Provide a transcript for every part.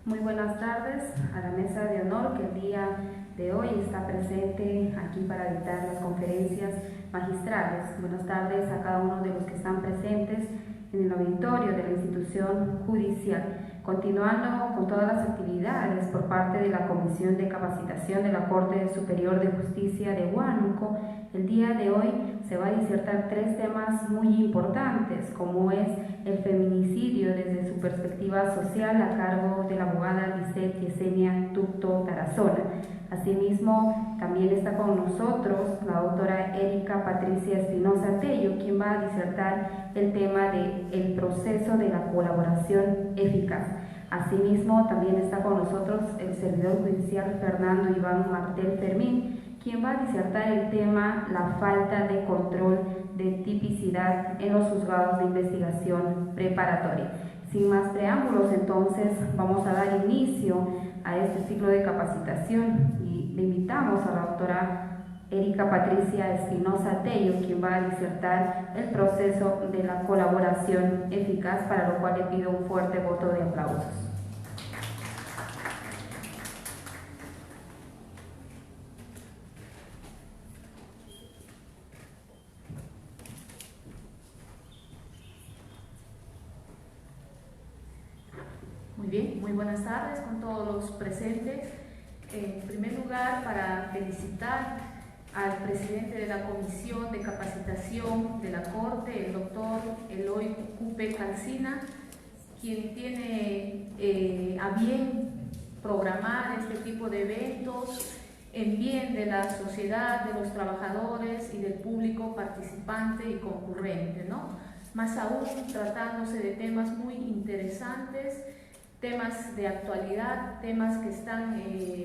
Muy buenas tardes a la mesa de honor que el día de hoy está presente aquí para dictar las conferencias magistrales. Buenas tardes a cada uno de los que están presentes en el auditorio de la institución judicial. Continuando con todas las actividades por parte de la Comisión de Capacitación de la Corte Superior de Justicia de Huánuco, el día de hoy se va a disertar tres temas muy importantes, como es el feminicidio desde su perspectiva social a cargo de la abogada Lisette Yesenia Tucto Tarazona. Asimismo, también está con nosotros la doctora Erika Patricia Espinosa Tello, quien va a disertar el tema del proceso de la colaboración eficaz. Asimismo, también está con nosotros el servidor judicial Fernando Iván Martel Fermín, quien va a disertar el tema la falta de control de tipicidad en los juzgados de investigación preparatoria. Sin más preámbulos, entonces vamos a dar inicio a este ciclo de capacitación y le invitamos a la doctora Erika Patricia Espinosa Tello, quien va a disertar el proceso de la colaboración eficaz, para lo cual le pido un fuerte voto de aplausos. Muy bien, muy buenas tardes con todos los presentes. En primer lugar, para felicitar al presidente de la Comisión de Capacitación de la Corte, el doctor Eloy Cupe Calcina, quien tiene a bien programar este tipo de eventos en bien de la sociedad, de los trabajadores y del público participante y concurrente, ¿no? Más aún tratándose de temas muy interesantes, temas de actualidad, temas que están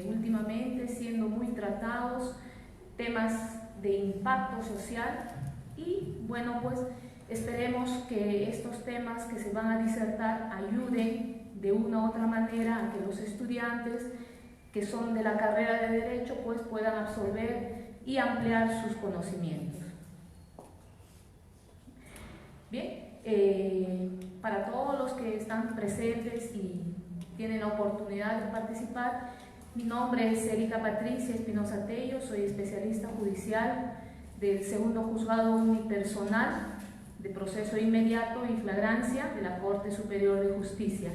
últimamente siendo muy tratados, temas de impacto social y bueno, pues esperemos que estos temas que se van a disertar ayuden de una u otra manera a que los estudiantes que son de la carrera de Derecho pues puedan absorber y ampliar sus conocimientos. Bien, para todos los que están presentes y tienen la oportunidad de participar, mi nombre es Erika Patricia Espinosa Tello, soy especialista judicial del segundo juzgado unipersonal de proceso inmediato y flagrancia de la Corte Superior de Justicia.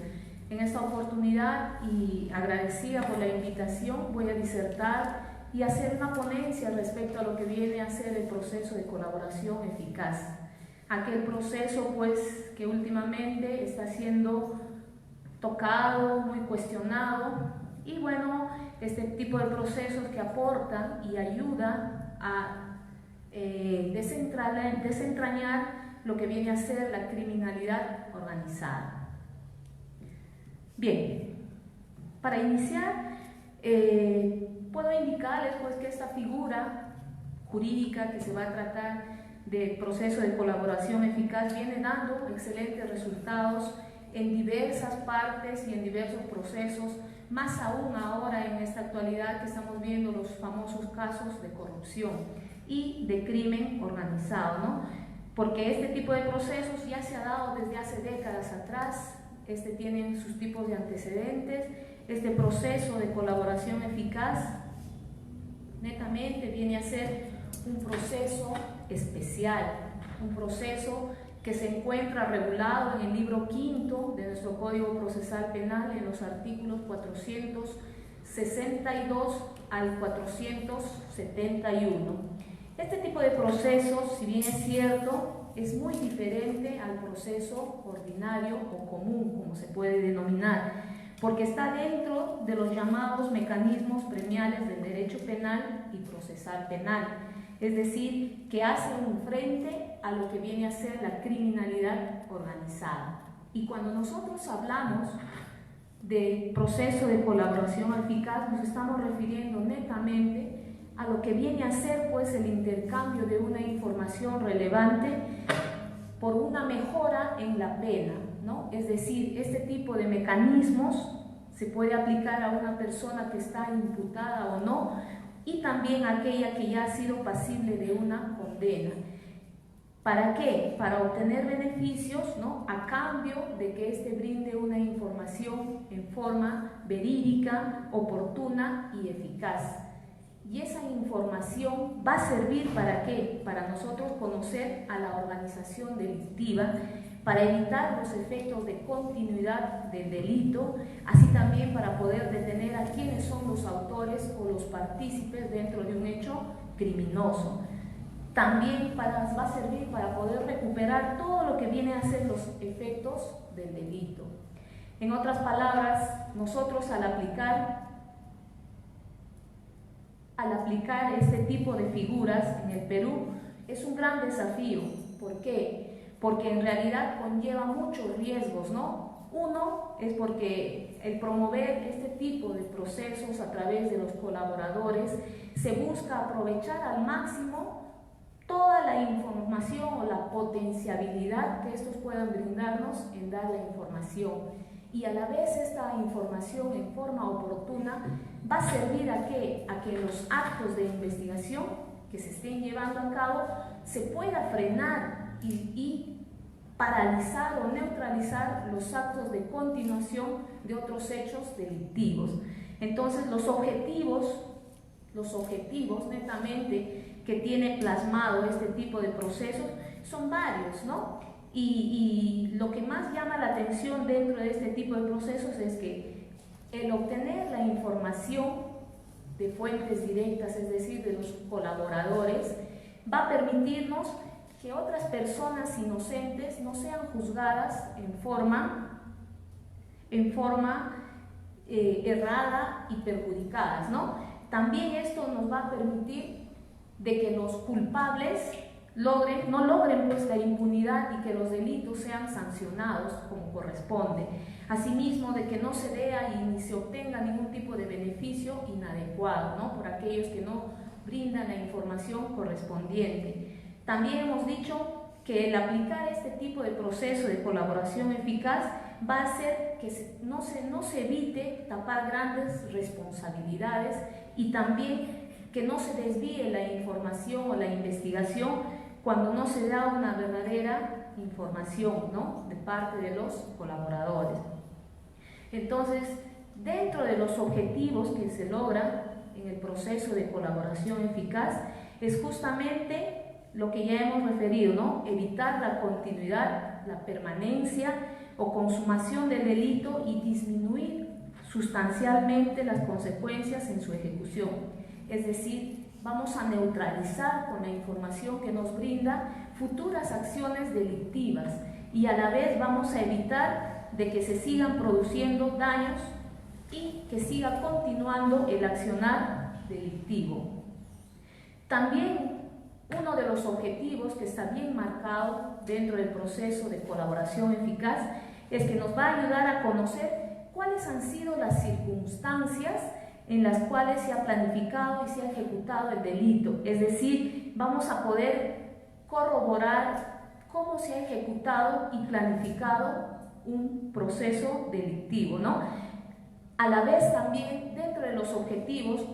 En esta oportunidad, y agradecida por la invitación, voy a disertar y hacer una ponencia respecto a lo que viene a ser el proceso de colaboración eficaz. Aquel proceso pues que últimamente está siendo tocado, muy cuestionado, y bueno, este tipo de procesos que aportan y ayudan a desentrañar lo que viene a ser la criminalidad organizada. Bien, para iniciar, puedo indicarles pues que esta figura jurídica que se va a tratar del proceso de colaboración eficaz viene dando excelentes resultados en diversas partes y en diversos procesos, más aún ahora en esta actualidad que estamos viendo los famosos casos de corrupción y de crimen organizado, ¿no? Porque este tipo de procesos ya se ha dado desde hace décadas atrás, tienen sus tipos de antecedentes. Este proceso de colaboración eficaz netamente viene a ser un proceso especial, un proceso que se encuentra regulado en el libro quinto de nuestro Código Procesal Penal en los artículos 462 al 471. Este tipo de procesos, si bien es cierto, es muy diferente al proceso ordinario o común, como se puede denominar, porque está dentro de los llamados mecanismos premiales del derecho penal y procesal penal. Es decir, que hace un frente a lo que viene a ser la criminalidad organizada. Y cuando nosotros hablamos de proceso de colaboración eficaz, nos estamos refiriendo netamente a lo que viene a ser pues el intercambio de una información relevante por una mejora en la pena, ¿no? Es decir, este tipo de mecanismos se puede aplicar a una persona que está imputada o no, y también a aquella que ya ha sido pasible de una condena. ¿Para qué? Para obtener beneficios, ¿no?, a cambio de que éste brinde una información en forma verídica, oportuna y eficaz. Y esa información va a servir ¿para qué? Para nosotros conocer a la organización delictiva, para evitar los efectos de continuidad del delito, así también para poder detener a quienes son los autores o los partícipes dentro de un hecho criminoso. También va a servir para poder recuperar todo lo que viene a ser los efectos del delito. En otras palabras, nosotros al aplicar este tipo de figuras en el Perú es un gran desafío. ¿Por qué? Porque en realidad conlleva muchos riesgos, ¿no? Uno es porque el promover este tipo de procesos a través de los colaboradores se busca aprovechar al máximo toda la información o la potencialidad que estos puedan brindarnos en dar la información. Y a la vez esta información en forma oportuna va a servir ¿a qué? A que los actos de investigación que se estén llevando a cabo se pueda frenar y paralizar o neutralizar los actos de continuación de otros hechos delictivos. Entonces los objetivos netamente que tiene plasmado este tipo de procesos son varios, ¿no? Y lo que más llama la atención dentro de este tipo de procesos es que el obtener la información de fuentes directas, es decir, de los colaboradores, va a permitirnos que otras personas inocentes no sean juzgadas en forma errada y perjudicadas, ¿no? También esto nos va a permitir de que los culpables no logren pues la impunidad y que los delitos sean sancionados como corresponde. Asimismo, de que no se vea y ni se obtenga ningún tipo de beneficio inadecuado, ¿no?, por aquellos que no brindan la información correspondiente. También hemos dicho que el aplicar este tipo de proceso de colaboración eficaz va a hacer que no se evite tapar grandes responsabilidades y también que no se desvíe la información o la investigación cuando no se da una verdadera información, ¿no?, de parte de los colaboradores. Entonces, dentro de los objetivos que se logran en el proceso de colaboración eficaz es justamente lo que ya hemos referido, ¿no?, evitar la continuidad, la permanencia o consumación del delito y disminuir sustancialmente las consecuencias en su ejecución. Es decir, vamos a neutralizar con la información que nos brinda futuras acciones delictivas y a la vez vamos a evitar de que se sigan produciendo daños y que siga continuando el accionar delictivo. También uno de los objetivos que está bien marcado dentro del proceso de colaboración eficaz es que nos va a ayudar a conocer cuáles han sido las circunstancias en las cuales se ha planificado y se ha ejecutado el delito. Es decir, vamos a poder corroborar cómo se ha ejecutado y planificado un proceso delictivo, ¿no? A la vez también dentro de los objetivos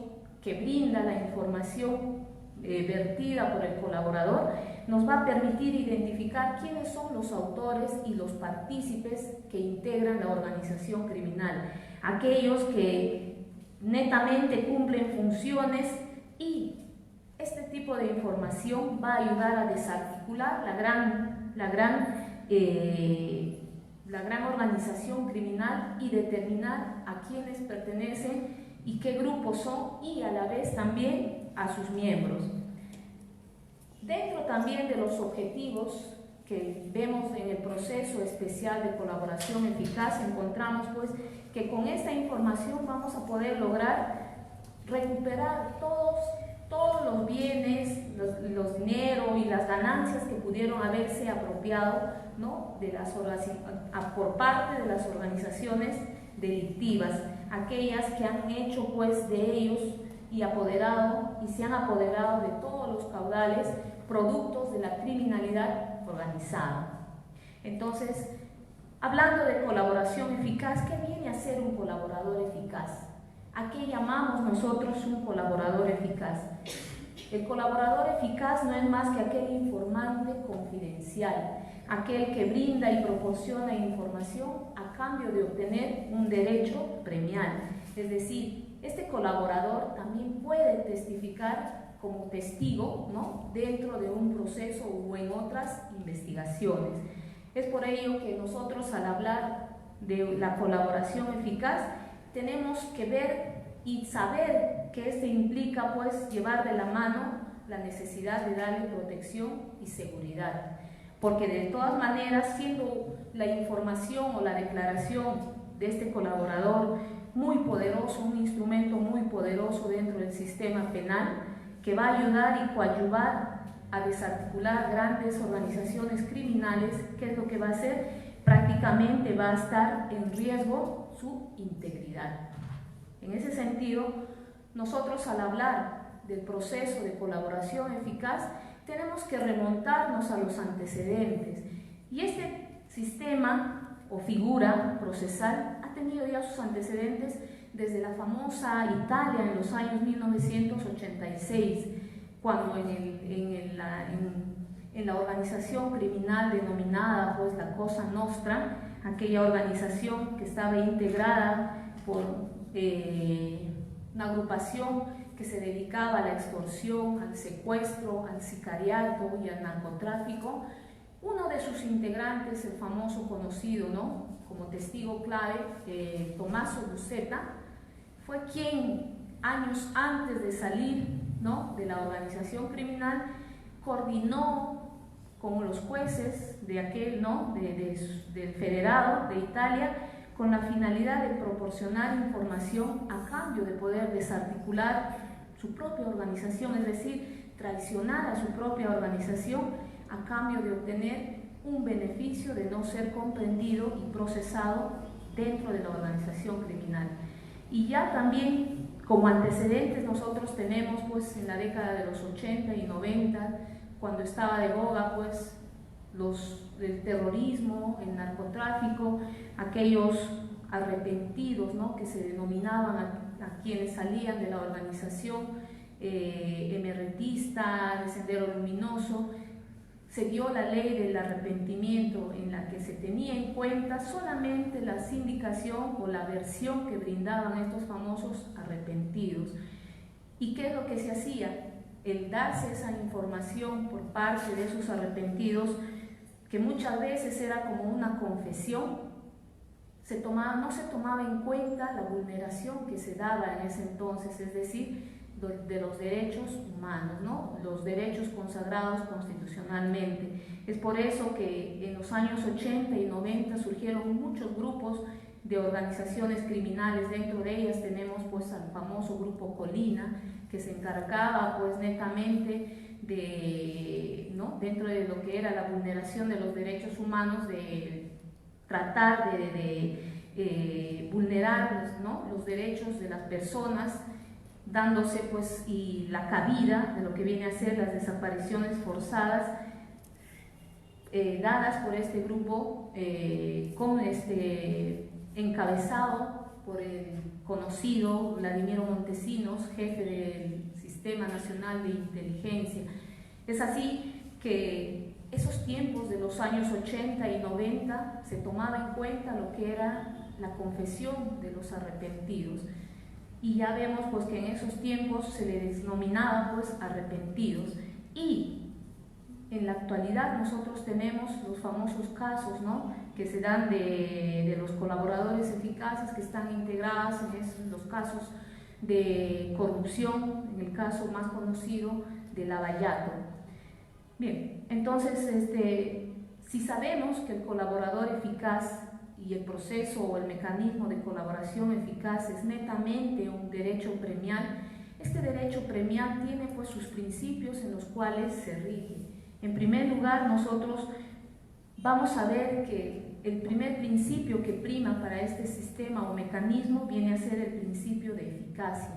que brinda la información vertida por el colaborador, nos va a permitir identificar quiénes son los autores y los partícipes que integran la organización criminal, aquellos que netamente cumplen funciones, y este tipo de información va a ayudar a desarticular la gran organización criminal y determinar a quiénes pertenecen y qué grupos son, y a la vez también a sus miembros. Dentro también de los objetivos que vemos en el proceso especial de colaboración eficaz, encontramos pues que con esta información vamos a poder lograr recuperar todos los bienes, los dinero y las ganancias que pudieron haberse apropiado, ¿no?, por parte de las organizaciones delictivas, aquellas que han hecho pues de ellos y se han apoderado de todos los caudales productos de la criminalidad organizada. Entonces, hablando de colaboración eficaz, ¿qué viene a ser un colaborador eficaz? ¿A qué llamamos nosotros un colaborador eficaz? El colaborador eficaz no es más que aquel informante confidencial, aquel que brinda y proporciona información a cambio de obtener un derecho premial. Es decir, este colaborador también puede testificar como testigo, ¿no?, dentro de un proceso o en otras investigaciones. Es por ello que nosotros, al hablar de la colaboración eficaz, tenemos que ver y saber que este implica pues llevar de la mano la necesidad de darle protección y seguridad, porque de todas maneras, siendo la información o la declaración de este colaborador muy poderoso, un instrumento muy poderoso dentro del sistema penal, que va a ayudar y coadyuvar a desarticular grandes organizaciones criminales, ¿qué es lo que va a hacer? Prácticamente va a estar en riesgo su integridad. En ese sentido, nosotros, al hablar del proceso de colaboración eficaz, tenemos que remontarnos a los antecedentes. Y este sistema o figura procesal ha tenido ya sus antecedentes desde la famosa Italia en los años 1986, cuando en la organización criminal denominada pues la Cosa Nostra, aquella organización que estaba integrada por una agrupación que se dedicaba a la extorsión, al secuestro, al sicariato y al narcotráfico. Uno de sus integrantes, el famoso conocido, ¿no?, como testigo clave, Tommaso Buscetta, fue quien años antes de salir, ¿no?, de la organización criminal, coordinó con los jueces de aquel, ¿no?, del federado de Italia, con la finalidad de proporcionar información a cambio de poder desarticular su propia organización, es decir, traicionar a su propia organización a cambio de obtener un beneficio de no ser comprendido y procesado dentro de la organización criminal. Y ya también como antecedentes nosotros tenemos pues en la década de los 80 y 90, cuando estaba de boga pues el terrorismo, el narcotráfico, aquellos arrepentidos, ¿no?, que se denominaban a quienes salían de la organización emeretista, de Sendero Luminoso. Se dio la ley del arrepentimiento, en la que se tenía en cuenta solamente la sindicación o la versión que brindaban estos famosos arrepentidos. ¿Y qué es lo que se hacía? El darse esa información por parte de esos arrepentidos, que muchas veces era como una confesión, no se tomaba en cuenta la vulneración que se daba en ese entonces, es decir, de los derechos humanos, ¿no?, los derechos consagrados constitucionalmente. Es por eso que en los años 80 y 90 surgieron muchos grupos de organizaciones criminales. Dentro de ellas tenemos pues al famoso grupo Colina, que se encargaba pues netamente de, ¿no?, dentro de lo que era la vulneración de los derechos humanos, de tratar de vulnerar, ¿no?, los derechos de las personas, dándose pues y la cabida de lo que viene a ser las desapariciones forzadas dadas por este grupo encabezado por el conocido Vladimiro Montesinos, jefe del Sistema Nacional de Inteligencia. Es así que esos tiempos de los años 80 y 90 se tomaba en cuenta lo que era la confesión de los arrepentidos. Y ya vemos pues que en esos tiempos se les denominaba pues arrepentidos. Y en la actualidad nosotros tenemos los famosos casos, ¿no?, que se dan de los colaboradores eficaces que están integrados en los casos de corrupción, en el caso más conocido de Lavallato. Bien, entonces si sabemos que el colaborador eficaz y el proceso o el mecanismo de colaboración eficaz es netamente un derecho premial, este derecho premial tiene pues sus principios en los cuales se rige. En primer lugar, nosotros vamos a ver que el primer principio que prima para este sistema o mecanismo viene a ser el principio de eficacia.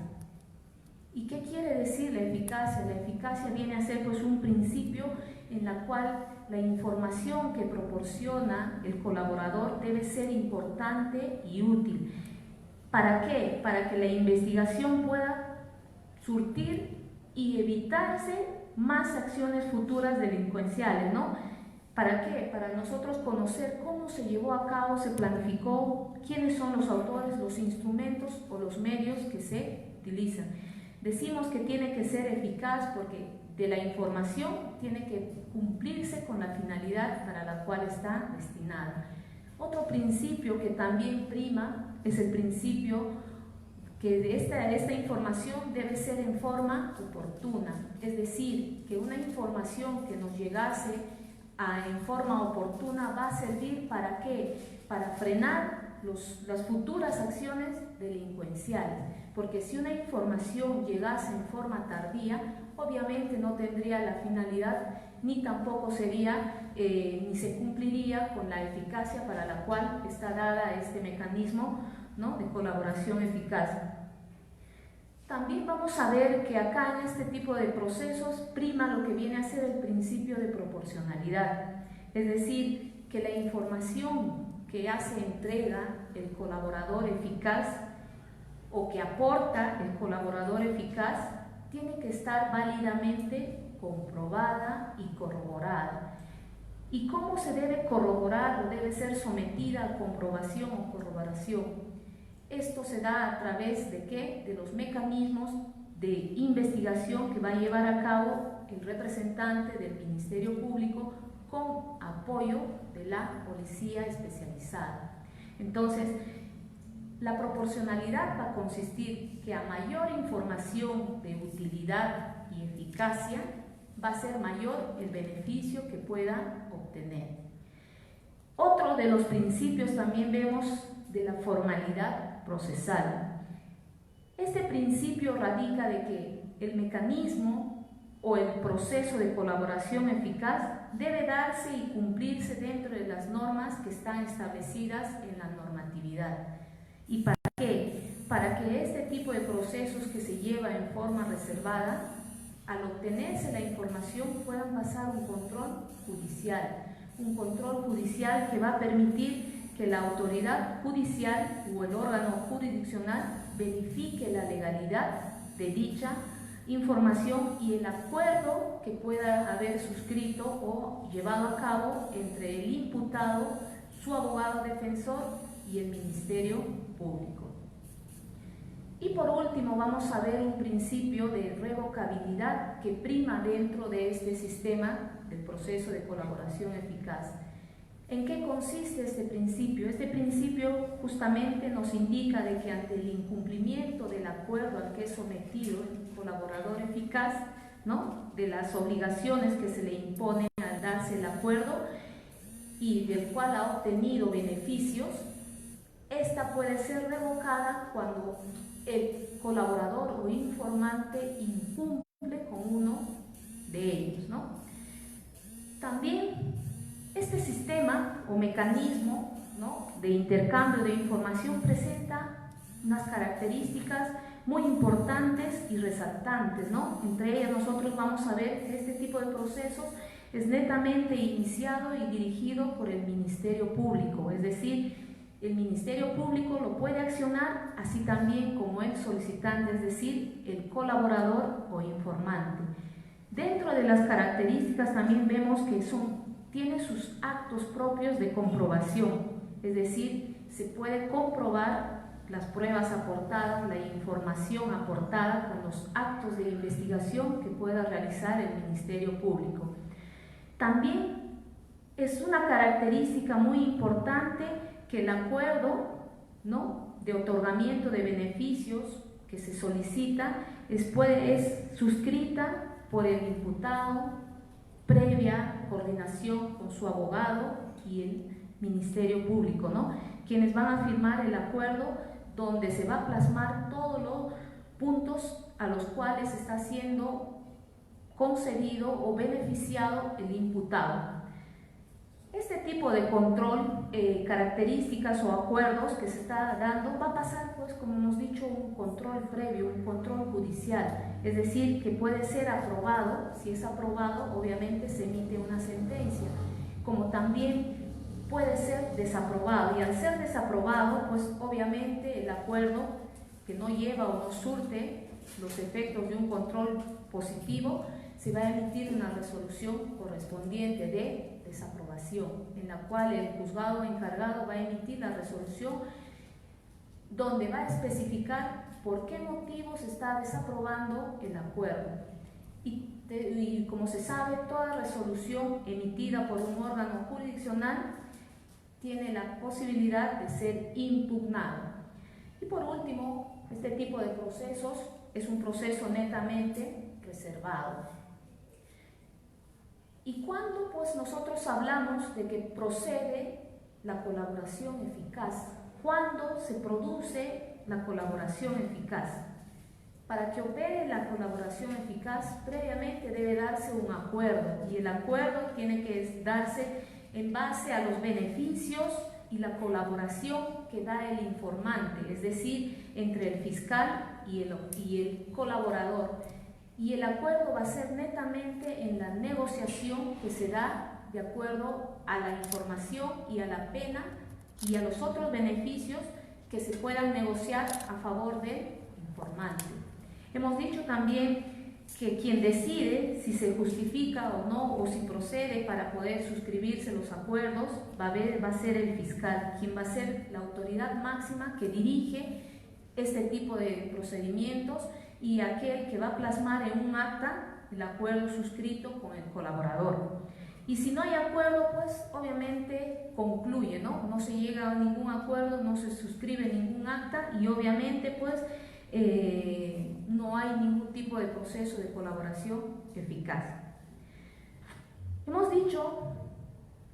¿Y qué quiere decir la eficacia? La eficacia viene a ser pues un principio en la cual la información que proporciona el colaborador debe ser importante y útil. ¿Para qué? Para que la investigación pueda surtir y evitarse más acciones futuras delincuenciales, ¿no? ¿Para qué? Para nosotros conocer cómo se llevó a cabo, se planificó, quiénes son los autores, los instrumentos o los medios que se utilizan. Decimos que tiene que ser eficaz porque de la información tiene que cumplirse con la finalidad para la cual está destinada. Otro principio que también prima es el principio que esta información debe ser en forma oportuna, es decir, que una información que nos llegase en forma oportuna va a servir ¿para qué? Para frenar las futuras acciones delincuenciales, porque si una información llegase en forma tardía, obviamente no tendría la finalidad ni tampoco sería ni se cumpliría con la eficacia para la cual está dada este mecanismo, ¿no?, de colaboración eficaz. También vamos a ver que acá en este tipo de procesos prima lo que viene a ser el principio de proporcionalidad, es decir, que la información que hace entrega el colaborador eficaz o que aporta el colaborador eficaz tiene que estar válidamente comprobada y corroborada. ¿Y cómo se debe corroborar o debe ser sometida a comprobación o corroboración? Esto se da a través de ¿qué? De los mecanismos de investigación que va a llevar a cabo el representante del Ministerio Público con apoyo de la policía especializada. Entonces, la proporcionalidad va a consistir que a mayor información de utilidad y eficacia va a ser mayor el beneficio que pueda obtener. Otro de los principios también vemos de la formalidad procesal. Este principio radica de que el mecanismo o el proceso de colaboración eficaz debe darse y cumplirse dentro de las normas que están establecidas en la normatividad. ¿Y para qué? Para que este tipo de procesos que se lleva en forma reservada, al obtenerse la información puedan pasar un control judicial que va a permitir que la autoridad judicial o el órgano jurisdiccional verifique la legalidad de dicha información y el acuerdo que pueda haber suscrito o llevado a cabo entre el imputado, su abogado defensor y el Ministerio Público. Y por último vamos a ver un principio de revocabilidad que prima dentro de este sistema del proceso de colaboración eficaz. ¿En qué consiste este principio? Este principio justamente nos indica de que ante el incumplimiento del acuerdo al que es sometido el colaborador eficaz, ¿no?, de las obligaciones que se le imponen al darse el acuerdo y del cual ha obtenido beneficios, esta puede ser revocada cuando el colaborador o informante incumple con uno de ellos, ¿no? También este sistema o mecanismo, ¿no?, de intercambio de información presenta unas características muy importantes y resaltantes, ¿no? Entre ellas nosotros vamos a ver que este tipo de procesos es netamente iniciado y dirigido por el Ministerio Público, es decir, el Ministerio Público lo puede accionar así también como el solicitante, es decir, el colaborador o informante. Dentro de las características también vemos que tiene sus actos propios de comprobación, es decir, se puede comprobar las pruebas aportadas, la información aportada con los actos de investigación que pueda realizar el Ministerio Público. También es una característica muy importante que el acuerdo, ¿no?, de otorgamiento de beneficios que se solicita es suscrita por el imputado previa coordinación con su abogado y el Ministerio Público, ¿no?, quienes van a firmar el acuerdo donde se va a plasmar todos los puntos a los cuales está siendo concedido o beneficiado el imputado. Este tipo de control, características o acuerdos que se está dando va a pasar, pues, como hemos dicho, un control previo, un control judicial, es decir, que puede ser aprobado. Si es aprobado, obviamente se emite una sentencia, como también puede ser desaprobado, y al ser desaprobado, pues obviamente el acuerdo que no lleva o no surte los efectos de un control positivo, se va a emitir una resolución correspondiente de desaprobación, en la cual el juzgado encargado va a emitir la resolución donde va a especificar por qué motivo se está desaprobando el acuerdo. Y como se sabe, toda resolución emitida por un órgano jurisdiccional tiene la posibilidad de ser impugnada. Y por último, este tipo de procesos es un proceso netamente reservado. ¿Y cuándo pues nosotros hablamos de que procede la colaboración eficaz? ¿Cuándo se produce la colaboración eficaz? Para que opere la colaboración eficaz, previamente debe darse un acuerdo, y el acuerdo tiene que darse en base a los beneficios y la colaboración que da el informante, es decir, entre el fiscal y el colaborador. Y el acuerdo va a ser netamente en la negociación que se da de acuerdo a la información y a la pena y a los otros beneficios que se puedan negociar a favor del informante. Hemos dicho también que quien decide si se justifica o no, o si procede para poder suscribirse los acuerdos, va a ser el fiscal, quien va a ser la autoridad máxima que dirige este tipo de procedimientos y aquel que va a plasmar en un acta el acuerdo suscrito con el colaborador. Y si no hay acuerdo, pues obviamente concluye, no se llega a ningún acuerdo, no se suscribe ningún acta y obviamente pues no hay ningún tipo de proceso de colaboración eficaz. Hemos dicho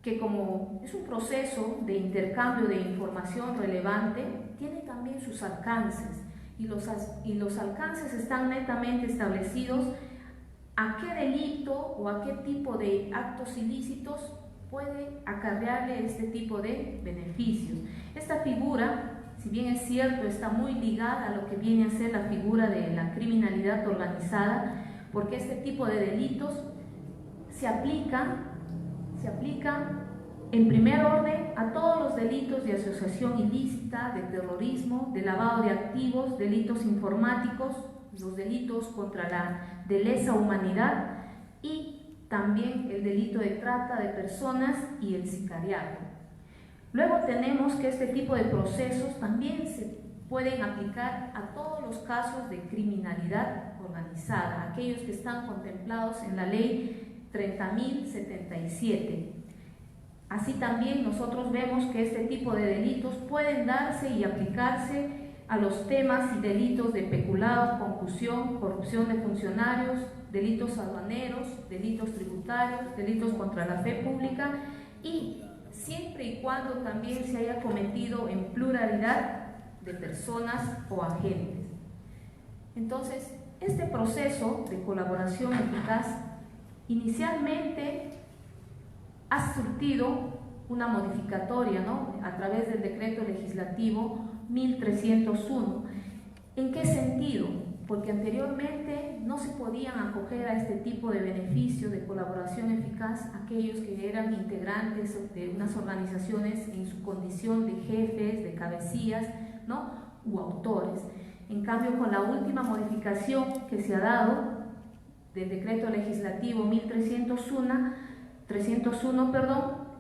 que como es un proceso de intercambio de información relevante, tiene también sus alcances y los alcances están netamente establecidos a qué delito o a qué tipo de actos ilícitos puede acarrearle este tipo de beneficios. Esta figura, si bien es cierto, está muy ligada a lo que viene a ser la figura de la criminalidad organizada, porque este tipo de delitos se aplican en primer orden a todos los delitos de asociación ilícita, de terrorismo, de lavado de activos, delitos informáticos, los delitos contra la de lesa humanidad y también el delito de trata de personas y el sicariato. Luego tenemos que este tipo de procesos también se pueden aplicar a todos los casos de criminalidad organizada, aquellos que están contemplados en la ley 30.077. Así también nosotros vemos que este tipo de delitos pueden darse y aplicarse a los temas y delitos de peculado, concusión, corrupción de funcionarios, delitos aduaneros, delitos tributarios, delitos contra la fe pública y siempre y cuando también se haya cometido en pluralidad de personas o agentes. Entonces, este proceso de colaboración eficaz inicialmente ha surtido una modificatoria, a través del decreto legislativo 1301. ¿En qué sentido? Porque anteriormente no se podían acoger a este tipo de beneficio de colaboración eficaz aquellos que eran integrantes de unas organizaciones en su condición de jefes, de cabecillas, u autores. En cambio, con la última modificación que se ha dado del decreto legislativo 1301,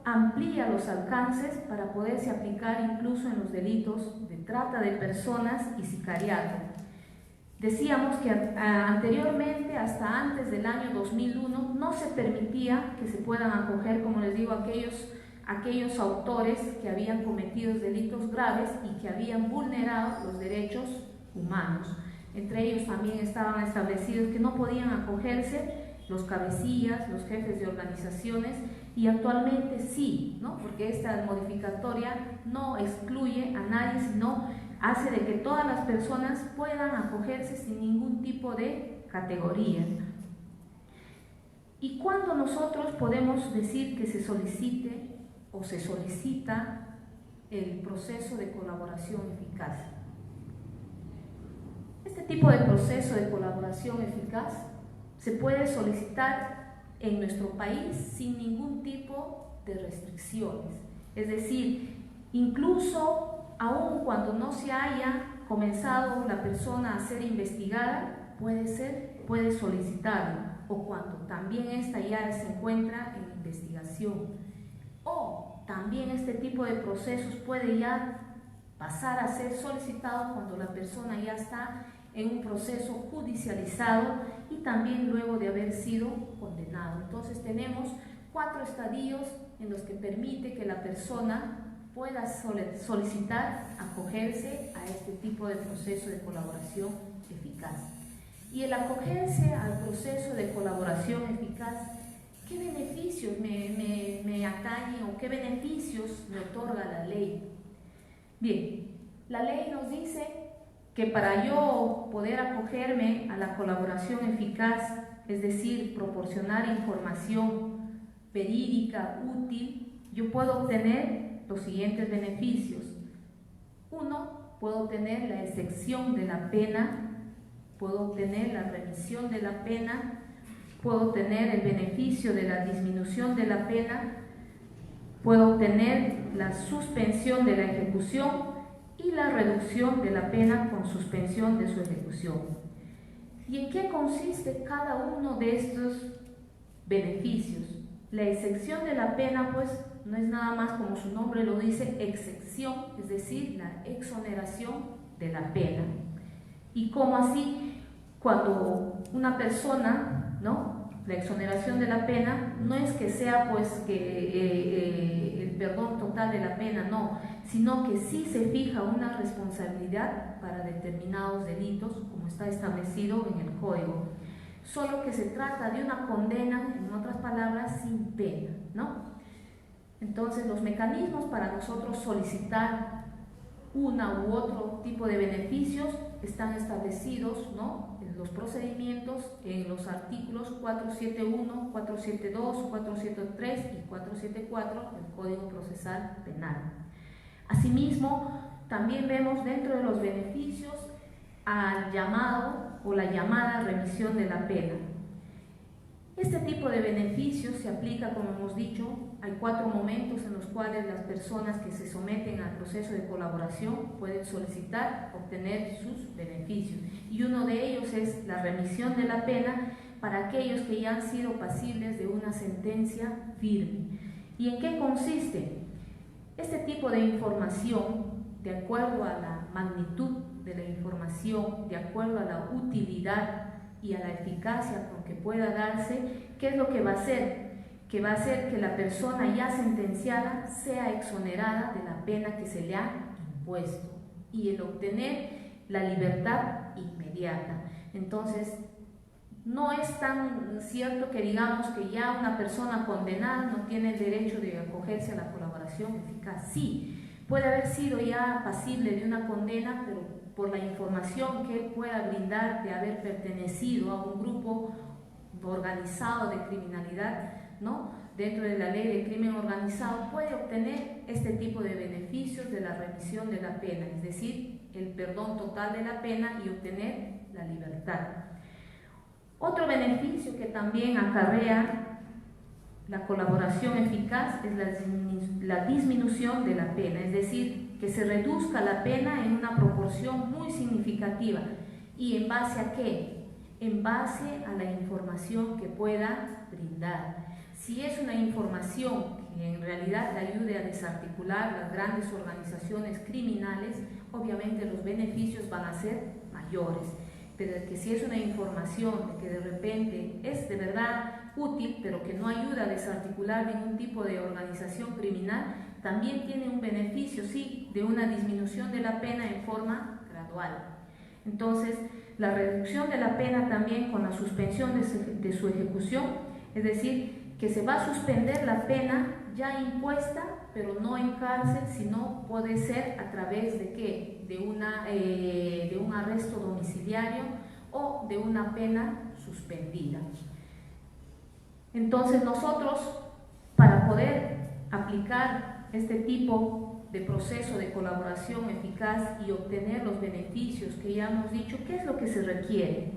amplía los alcances para poderse aplicar incluso en los delitos de trata de personas y sicariato. Decíamos que anteriormente, hasta antes del año 2001, no se permitía que se puedan acoger, como les digo, aquellos autores que habían cometido delitos graves y que habían vulnerado los derechos humanos. Entre ellos también estaban establecidos que no podían acogerse los cabecillas, los jefes de organizaciones, y actualmente sí, porque esta modificatoria no excluye a nadie, sino hace de que todas las personas puedan acogerse sin ningún tipo de categoría. ¿Y cuándo nosotros podemos decir que se solicite o se solicita el proceso de colaboración eficaz? Este tipo de proceso de colaboración eficaz se puede solicitar en nuestro país sin ningún tipo de restricciones. Es decir, incluso aun cuando no se haya comenzado la persona a ser investigada, puede ser puede solicitarlo, o cuando también esta ya se encuentra en investigación, o también este tipo de procesos puede ya pasar a ser solicitado cuando la persona ya está en un proceso judicializado y también luego de haber sido condenado. Entonces tenemos 4 estadios en los que permite que la persona pueda solicitar acogerse a este tipo de proceso de colaboración eficaz. Y el acogerse al proceso de colaboración eficaz, ¿qué beneficios me atañen o qué beneficios me otorga la ley? Bien, la ley nos dice que para yo poder acogerme a la colaboración eficaz, es decir, proporcionar información verídica, útil, yo puedo obtener los siguientes beneficios. 1, puedo obtener la excepción de la pena, puedo obtener la remisión de la pena, puedo obtener el beneficio de la disminución de la pena, puedo obtener la suspensión de la ejecución y la reducción de la pena con suspensión de su ejecución. ¿Y en qué consiste cada uno de estos beneficios? La excepción de la pena, pues, no es nada más, como su nombre lo dice, excepción, es decir, la exoneración de la pena. ¿Y cómo así? Cuando una persona, ¿no?, la exoneración de la pena no es que sea pues que el perdón total de la pena, no, sino que sí se fija una responsabilidad para determinados delitos, como está establecido en el Código. Solo que se trata de una condena, en otras palabras, sin pena, ¿no? Entonces, los mecanismos para nosotros solicitar una u otro tipo de beneficios están establecidos, ¿no?, en los procedimientos, en los artículos 471, 472, 473 y 474 del Código Procesal Penal. Asimismo, también vemos dentro de los beneficios al llamado o la llamada remisión de la pena. Este tipo de beneficios se aplica, como hemos dicho, hay 4 momentos en los cuales las personas que se someten al proceso de colaboración pueden solicitar obtener sus beneficios, y uno de ellos es la remisión de la pena para aquellos que ya han sido pasibles de una sentencia firme. ¿Y en qué consiste? Este tipo de información, de acuerdo a la magnitud de la información, de acuerdo a la utilidad y a la eficacia con que pueda darse, ¿qué es lo que va a hacer? Que va a hacer que la persona ya sentenciada sea exonerada de la pena que se le ha impuesto y el obtener la libertad inmediata. Entonces, no es tan cierto que digamos que ya una persona condenada no tiene el derecho de acogerse a la colaboración eficaz. Sí, puede haber sido ya pasible de una condena, pero por la información que él pueda brindar de haber pertenecido a un grupo organizado de criminalidad, ¿no?, dentro de la ley de crimen organizado, puede obtener este tipo de beneficios de la remisión de la pena, es decir, el perdón total de la pena y obtener la libertad. Otro beneficio que también acarrea la colaboración eficaz es la disminución de la pena, es decir, que se reduzca la pena en una proporción muy significativa. ¿Y en base a qué? En base a la información que pueda brindar. Si es una información que en realidad le ayude a desarticular las grandes organizaciones criminales, obviamente los beneficios van a ser mayores. Pero que si es una información que de repente es de verdad útil, pero que no ayuda a desarticular ningún tipo de organización criminal, también tiene un beneficio, sí, de una disminución de la pena en forma gradual. Entonces, la reducción de la pena también con la suspensión de su ejecución, es decir, que se va a suspender la pena ya impuesta, pero no en cárcel, sino puede ser a través de ¿qué? De un arresto domiciliario o de una pena suspendida. Entonces nosotros, para poder aplicar este tipo de proceso de colaboración eficaz y obtener los beneficios que ya hemos dicho, ¿qué es lo que se requiere?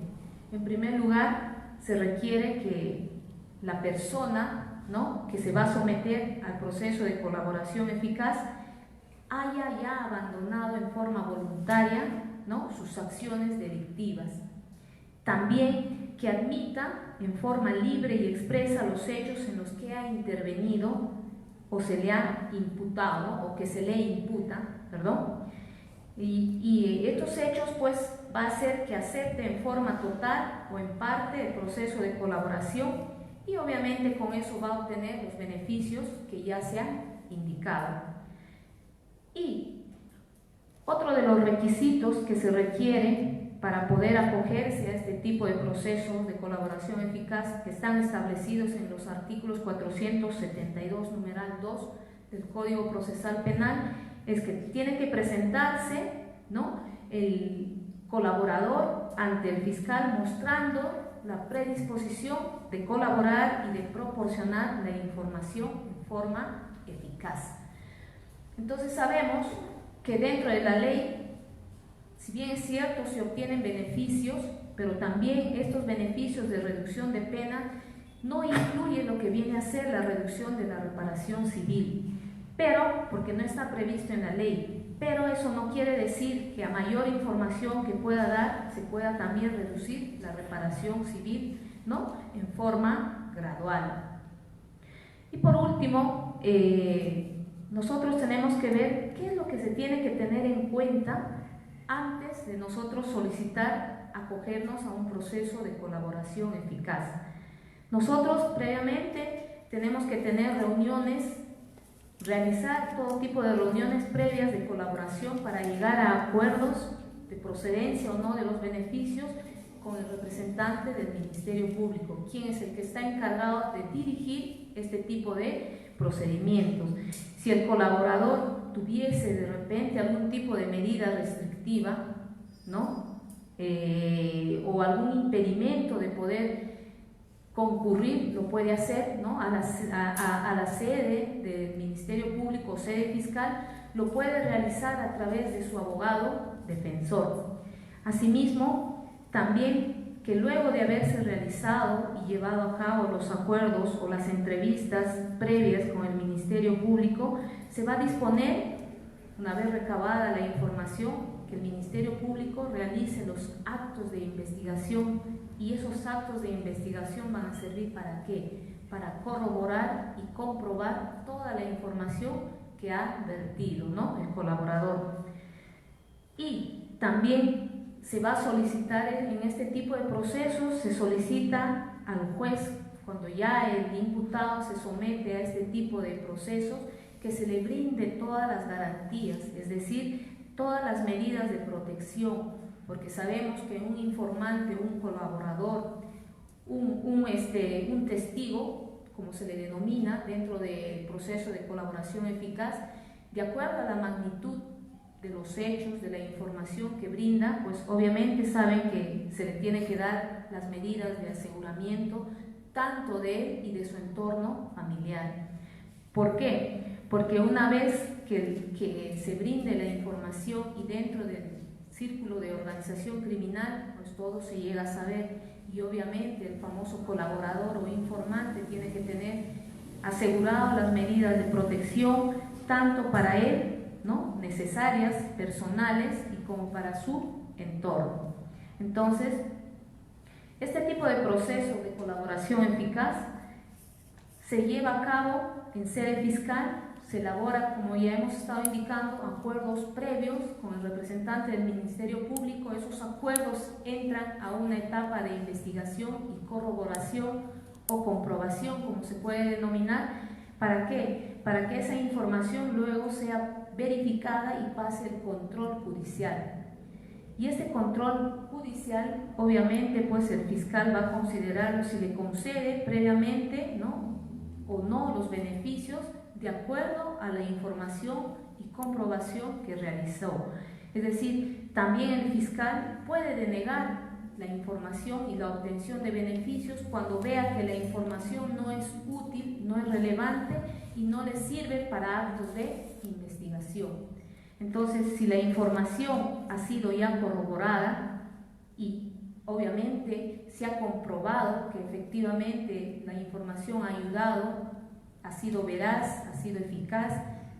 En primer lugar, se requiere que la persona, ¿no?, que se va a someter al proceso de colaboración eficaz haya ya abandonado en forma voluntaria, ¿no?, sus acciones delictivas. También que admita en forma libre y expresa los hechos en los que ha intervenido o se le ha imputado o que se le imputa, perdón. Y estos hechos pues va a hacer que acepte en forma total o en parte el proceso de colaboración y obviamente con eso va a obtener los beneficios que ya se han indicado. Y otro de los requisitos que se requiere para poder acogerse a este tipo de procesos de colaboración eficaz que están establecidos en los artículos 472, numeral 2 del Código Procesal Penal, es que tiene que presentarse, ¿no?, el colaborador ante el fiscal mostrando la predisposición de colaborar y de proporcionar la información en forma eficaz. Entonces sabemos que dentro de la ley, si bien es cierto, se obtienen beneficios, pero también estos beneficios de reducción de pena no incluyen lo que viene a ser la reducción de la reparación civil, pero porque no está previsto en la ley. Pero eso no quiere decir que a mayor información que pueda dar, se pueda también reducir la reparación civil, ¿no?, en forma gradual. Y por último, nosotros tenemos que ver qué es lo que se tiene que tener en cuenta antes de nosotros solicitar acogernos a un proceso de colaboración eficaz. Nosotros previamente tenemos que tener reuniones, realizar todo tipo de reuniones previas de colaboración para llegar a acuerdos de procedencia o no de los beneficios con el representante del Ministerio Público, quien es el que está encargado de dirigir este tipo de procedimientos. Si el colaborador tuviese de repente algún tipo de medida restrictiva, ¿no?, o algún impedimento de poder concurrir, lo puede hacer, ¿no?, a la sede del Ministerio Público o sede fiscal, lo puede realizar a través de su abogado defensor. Asimismo, también que luego de haberse realizado y llevado a cabo los acuerdos o las entrevistas previas con el Ministerio Público, se va a disponer, una vez recabada la información, que el Ministerio Público realice los actos de investigación, y esos actos de investigación van a servir ¿para qué? Para corroborar y comprobar toda la información que ha vertido, ¿no?, el colaborador. Y también se va a solicitar en este tipo de procesos, se solicita al juez, cuando ya el imputado se somete a este tipo de procesos, que se le brinde todas las garantías, es decir, todas las medidas de protección, porque sabemos que un informante, un colaborador, un testigo, como se le denomina dentro del proceso de colaboración eficaz, de acuerdo a la magnitud de los hechos, de la información que brinda, pues obviamente saben que se le tiene que dar las medidas de aseguramiento tanto de él y de su entorno familiar. ¿Por qué? Porque una vez que se brinde la información y dentro del círculo de organización criminal, pues todo se llega a saber, y obviamente el famoso colaborador o informante tiene que tener asegurado las medidas de protección tanto para él, ¿no?, necesarias, personales, y como para su entorno. Entonces, este tipo de proceso de colaboración eficaz se lleva a cabo en sede fiscal. Se elabora, como ya hemos estado indicando, acuerdos previos con el representante del Ministerio Público. Esos acuerdos entran a una etapa de investigación y corroboración o comprobación, como se puede denominar. ¿Para qué? Para que esa información luego sea verificada y pase el control judicial. Y este control judicial, obviamente, pues el fiscal va a considerarlo si le concede previamente, ¿no?, o no los beneficios de acuerdo a la información y comprobación que realizó. Es decir, también el fiscal puede denegar la información y la obtención de beneficios cuando vea que la información no es útil, no es relevante y no le sirve para actos de investigación. Entonces, si la información ha sido ya corroborada y obviamente se ha comprobado que efectivamente la información ha ayudado, ha sido veraz, ha sido eficaz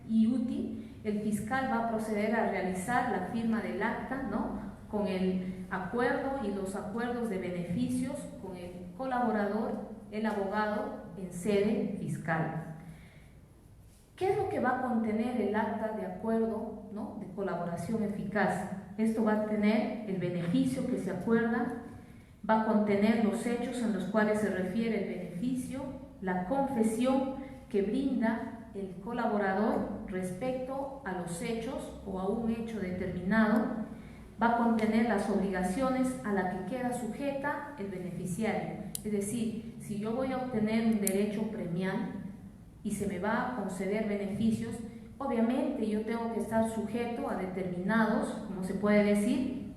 y útil, el fiscal va a proceder a realizar la firma del acta, ¿no?, con el acuerdo y los acuerdos de beneficios con el colaborador, el abogado, en sede fiscal. ¿Qué es lo que va a contener el acta de acuerdo, ¿no?, de colaboración eficaz? Esto va a tener el beneficio que se acuerda, va a contener los hechos en los cuales se refiere el beneficio, la confesión que brinda el colaborador respecto a los hechos o a un hecho determinado, va a contener las obligaciones a las que queda sujeta el beneficiario. Es decir, si yo voy a obtener un derecho premial y se me va a conceder beneficios, obviamente yo tengo que estar sujeto a determinados, como se puede decir,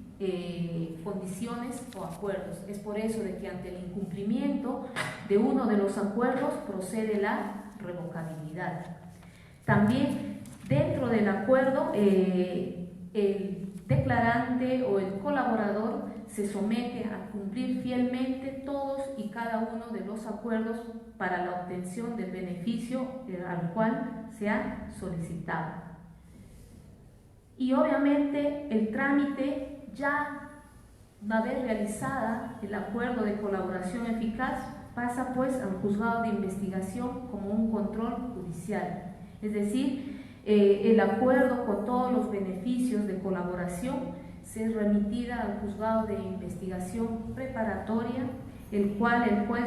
condiciones o acuerdos. Es por eso de que ante el incumplimiento de uno de los acuerdos procede la revocabilidad. También dentro del acuerdo el declarante o el colaborador se somete a cumplir fielmente todos y cada uno de los acuerdos para la obtención del beneficio al cual se ha solicitado. Y obviamente el trámite, ya una vez realizada el acuerdo de colaboración eficaz, pasa pues al juzgado de investigación como un control judicial. Es decir, el acuerdo con todos los beneficios de colaboración se es remitida al juzgado de investigación preparatoria, el cual el juez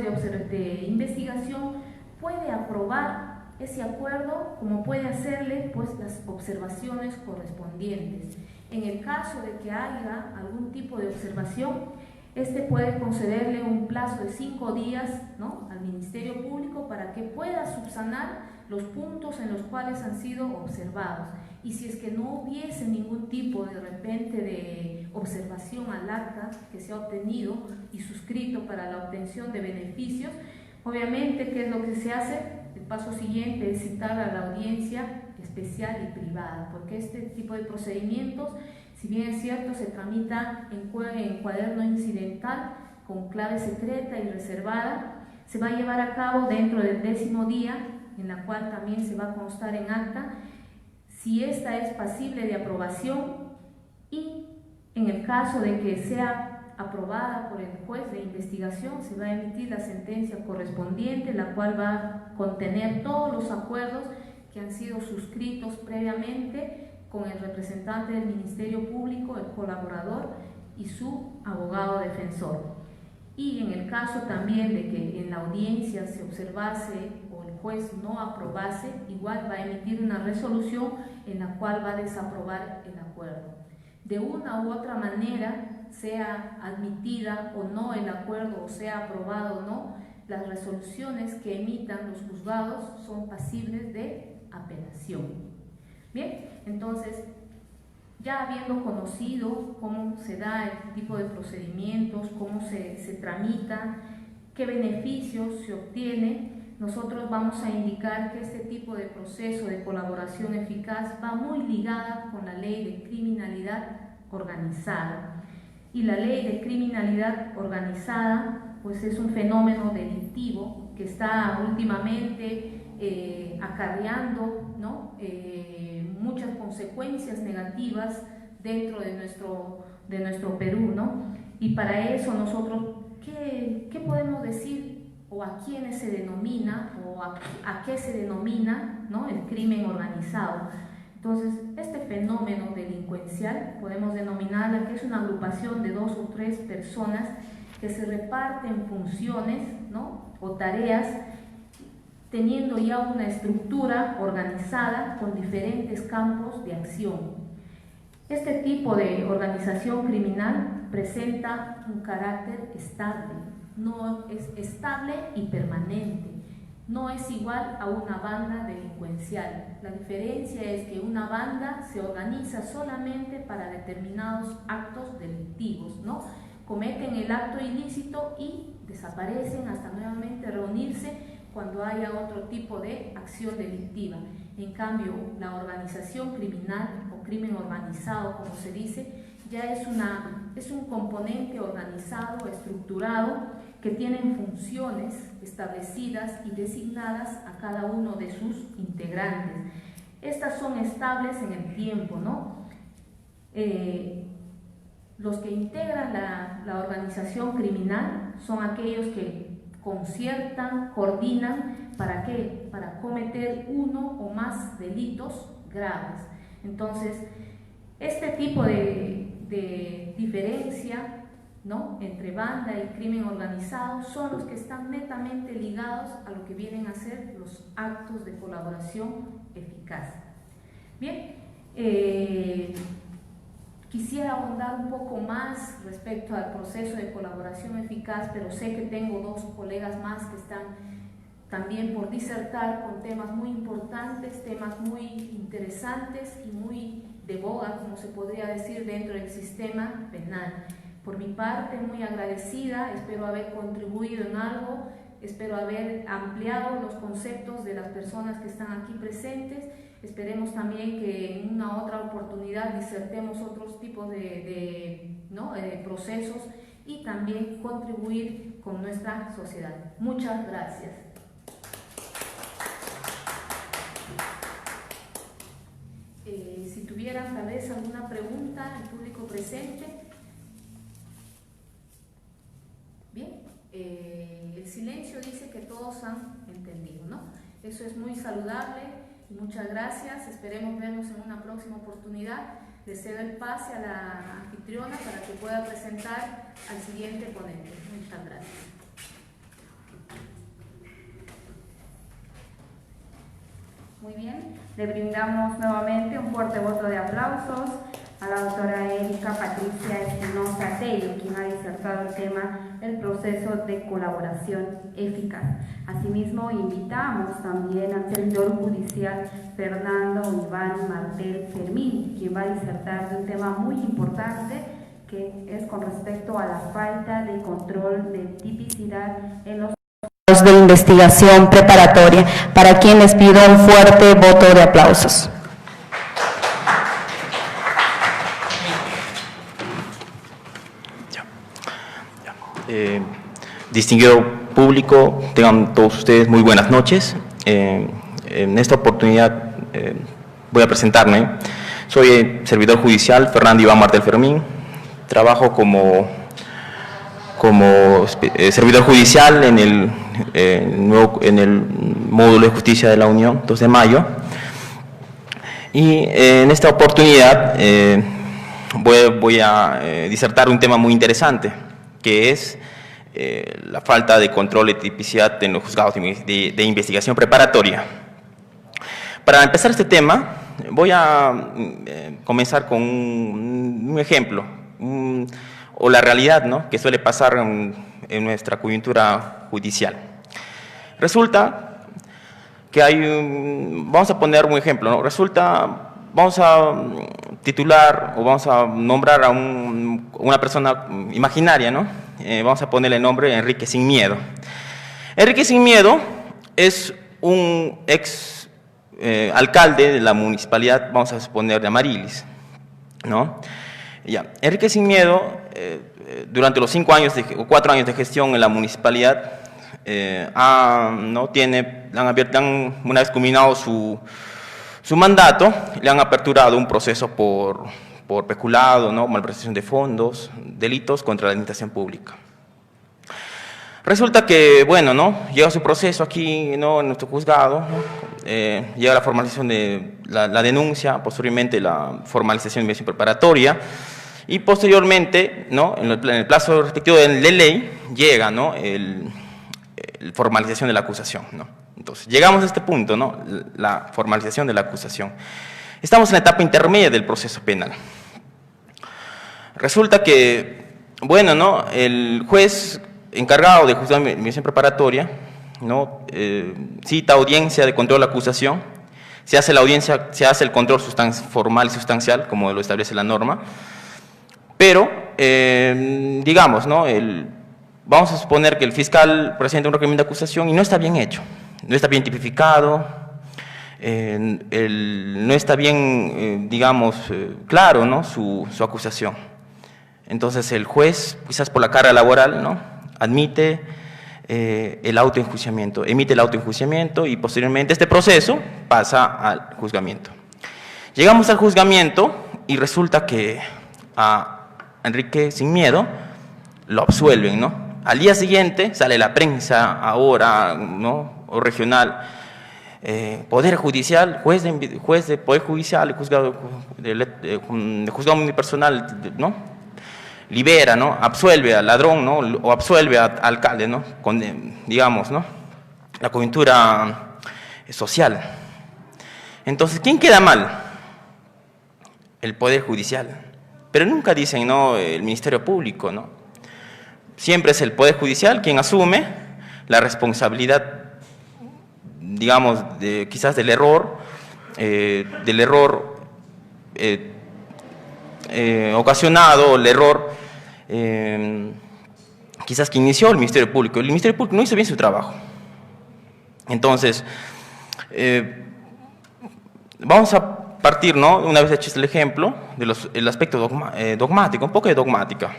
de investigación puede aprobar ese acuerdo, como puede hacerle pues las observaciones correspondientes. En el caso de que haya algún tipo de observación, este puede concederle un plazo de 5 días, ¿no?, al Ministerio Público para que pueda subsanar los puntos en los cuales han sido observados. Y si es que no hubiese ningún tipo de repente de observación al acta que se ha obtenido y suscrito para la obtención de beneficios, obviamente, ¿qué es lo que se hace? El paso siguiente es citar a la audiencia especial y privada, porque este tipo de procedimientos, si bien es cierto, se tramita en cuaderno incidental con clave secreta y reservada, se va a llevar a cabo dentro del 10º día, en la cual también se va a constar en acta si esta es pasible de aprobación, y en el caso de que sea aprobada por el juez de investigación, se va a emitir la sentencia correspondiente, la cual va a contener todos los acuerdos que han sido suscritos previamente con el representante del Ministerio Público, el colaborador y su abogado defensor. Y en el caso también de que en la audiencia se observase o el juez no aprobase, igual va a emitir una resolución en la cual va a desaprobar el acuerdo. De una u otra manera, sea admitida o no el acuerdo, o sea aprobado o no, las resoluciones que emitan los juzgados son pasibles de apelación. Bien, entonces, ya habiendo conocido cómo se da el tipo de procedimientos, cómo se tramita, qué beneficios se obtiene, nosotros vamos a indicar que este tipo de proceso de colaboración eficaz va muy ligada con la ley de criminalidad organizada. Y la ley de criminalidad organizada pues es un fenómeno delictivo que está últimamente acarreando, ¿no?, muchas consecuencias negativas dentro de nuestro Perú, ¿no? Y para eso nosotros, ¿qué podemos decir o a quiénes se denomina o a qué se denomina, ¿no?, el crimen organizado? Entonces, este fenómeno delincuencial podemos denominarla que es una agrupación de 2 o 3 personas que se reparten funciones, ¿no?, o tareas, teniendo ya una estructura organizada con diferentes campos de acción. Este tipo de organización criminal presenta un carácter estable, no es estable y permanente, no es igual a una banda delincuencial. La diferencia es que una banda se organiza solamente para determinados actos delictivos, ¿no? Cometen el acto ilícito y desaparecen hasta nuevamente reunirse cuando haya otro tipo de acción delictiva. En cambio, la organización criminal o crimen organizado, como se dice, ya es un componente organizado, estructurado, que tienen funciones establecidas y designadas a cada uno de sus integrantes. Estas son estables en el tiempo, ¿no? Los que integran la organización criminal son aquellos que conciertan, coordinan, ¿para qué? Para cometer uno o más delitos graves. Entonces, este tipo de diferencia, ¿no?, entre banda y crimen organizado son los que están netamente ligados a lo que vienen a ser los actos de colaboración eficaz. Bien, quisiera ahondar un poco más respecto al proceso de colaboración eficaz, pero sé que tengo dos colegas más que están también por disertar con temas muy importantes, temas muy interesantes y muy de boga, como se podría decir, dentro del sistema penal. Por mi parte, muy agradecida, espero haber contribuido en algo, espero haber ampliado los conceptos de las personas que están aquí presentes. Esperemos también que en una otra oportunidad disertemos otros tipos de procesos y también contribuir con nuestra sociedad. Muchas gracias. Si tuvieran tal vez alguna pregunta, el público presente. Bien, el silencio dice que todos han entendido, ¿no? Eso es muy saludable. Muchas gracias, esperemos vernos en una próxima oportunidad. Le cedo el pase a la anfitriona para que pueda presentar al siguiente ponente. Muchas gracias. Muy bien, le brindamos nuevamente un fuerte voto de aplausos a la doctora Erika Patricia Espinosa Tello, quien ha disertado el tema el proceso de colaboración eficaz. Asimismo, invitamos también al servidor judicial Fernando Iván Martel Fermín, quien va a disertar de un tema muy importante que es con respecto a la falta de control de tipicidad en los de investigación preparatoria, para quien les pido un fuerte voto de aplausos. Distinguido público, tengan todos ustedes muy buenas noches. En esta oportunidad voy a presentarme. Soy el servidor judicial Fernando Iván Martel Fermín. Trabajo como servidor judicial en el módulo de justicia de la Unión, 2 de mayo. Y en esta oportunidad voy a disertar un tema muy interesante, que es la falta de control de tipicidad en los juzgados de investigación preparatoria. Para empezar este tema, voy a comenzar con un ejemplo, o la realidad, ¿no?, que suele pasar en nuestra coyuntura judicial. Resulta que vamos a poner un ejemplo, ¿no? Vamos a titular o vamos a nombrar a una persona imaginaria, ¿no? Vamos a ponerle el nombre Enrique Sin Miedo. Enrique Sin Miedo es un ex alcalde de la municipalidad, vamos a suponer, de Amarilis, ¿no? Ya. Enrique Sin Miedo, durante los 5 años o 4 años de gestión en la municipalidad, una vez culminado su mandato, le han aperturado un proceso por peculado, ¿no?, malversación de fondos, delitos contra la administración pública. Resulta que, bueno, ¿no?, llega su proceso aquí, ¿no?, en nuestro juzgado, ¿no? Llega la formalización de la denuncia, posteriormente la formalización de investigación preparatoria, y posteriormente, ¿no?, en el plazo respectivo de ley, llega, ¿no?, la formalización de la acusación, ¿no? Entonces, llegamos a este punto, ¿no?, la formalización de la acusación. Estamos en la etapa intermedia del proceso penal. Resulta que, bueno, ¿no?, el juez encargado de juzgar la investigación preparatoria, ¿no?, cita audiencia de control de la acusación, se hace el control formal y sustancial, como lo establece la norma, pero, digamos, ¿no?, vamos a suponer que el fiscal presenta un requerimiento de acusación y no está bien hecho, no está bien tipificado, no está bien, digamos, claro, ¿no?, su acusación. Entonces el juez, quizás por la carga laboral, ¿no?, admite el autoenjuiciamiento, emite el autoenjuiciamiento y posteriormente este proceso pasa al juzgamiento. Llegamos al juzgamiento y resulta que Enrique sin miedo, lo absuelven, ¿no? Al día siguiente sale la prensa, ahora, ¿no? O regional, Poder Judicial, juez de Poder Judicial, juzgado unipersonal, ¿no? Libera, ¿no? Absuelve al ladrón, ¿no? O absuelve al alcalde, ¿no? Digamos, ¿no? La coyuntura social. Entonces, ¿quién queda mal? El Poder Judicial. Pero nunca dicen, ¿no? El Ministerio Público, ¿no? Siempre es el Poder Judicial quien asume la responsabilidad, digamos, quizás del error ocasionado, el error quizás que inició el Ministerio Público. El Ministerio Público no hizo bien su trabajo. Entonces, vamos a partir, ¿no? Una vez hecho el ejemplo, del aspecto dogmático, un poco de dogmática,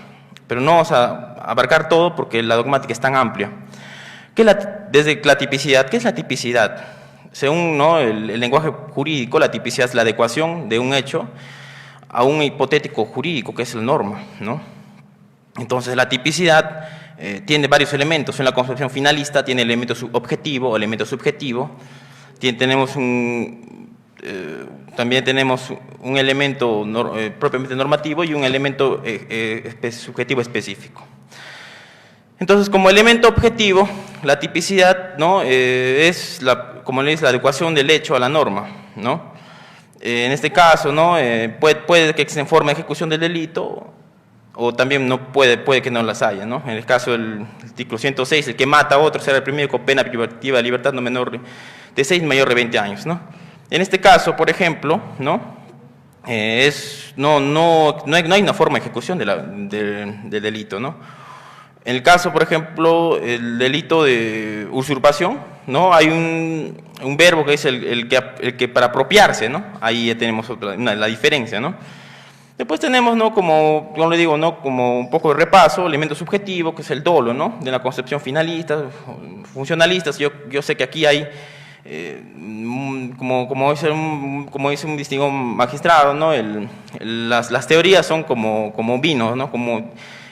pero no vamos a abarcar todo porque la dogmática es tan amplia. Desde la tipicidad, ¿qué es la tipicidad? Según, ¿no? el lenguaje jurídico, la tipicidad es la adecuación de un hecho a un hipotético jurídico, que es la norma, ¿no? Entonces, la tipicidad tiene varios elementos. En la concepción finalista tiene elemento objetivo o elemento subjetivo. También tenemos un elemento propiamente normativo y un elemento subjetivo específico. Entonces, como elemento objetivo, la tipicidad, ¿no? Como le dice, la adecuación del hecho a la norma, ¿no? En este caso, ¿no? Puede que se forme ejecución del delito, o también no puede que no las haya, ¿no? En el caso del artículo 106, el que mata a otro será reprimido con pena privativa de libertad no menor de 6 mayor de 20 años, ¿no? En este caso, por ejemplo, ¿no? No hay una forma de ejecución del delito, ¿no? En el caso, por ejemplo, el delito de usurpación, ¿no? Hay un verbo que es el que para apropiarse, ¿no? Ahí ya tenemos la diferencia, ¿no? Después tenemos, ¿no? Como le digo, ¿no? Como un poco de repaso, elemento subjetivo, que es el dolo, ¿no? De la concepción finalista, funcionalista. Yo sé que aquí hay, como dice un distinguido magistrado, ¿no? Las teorías son como vinos, ¿no?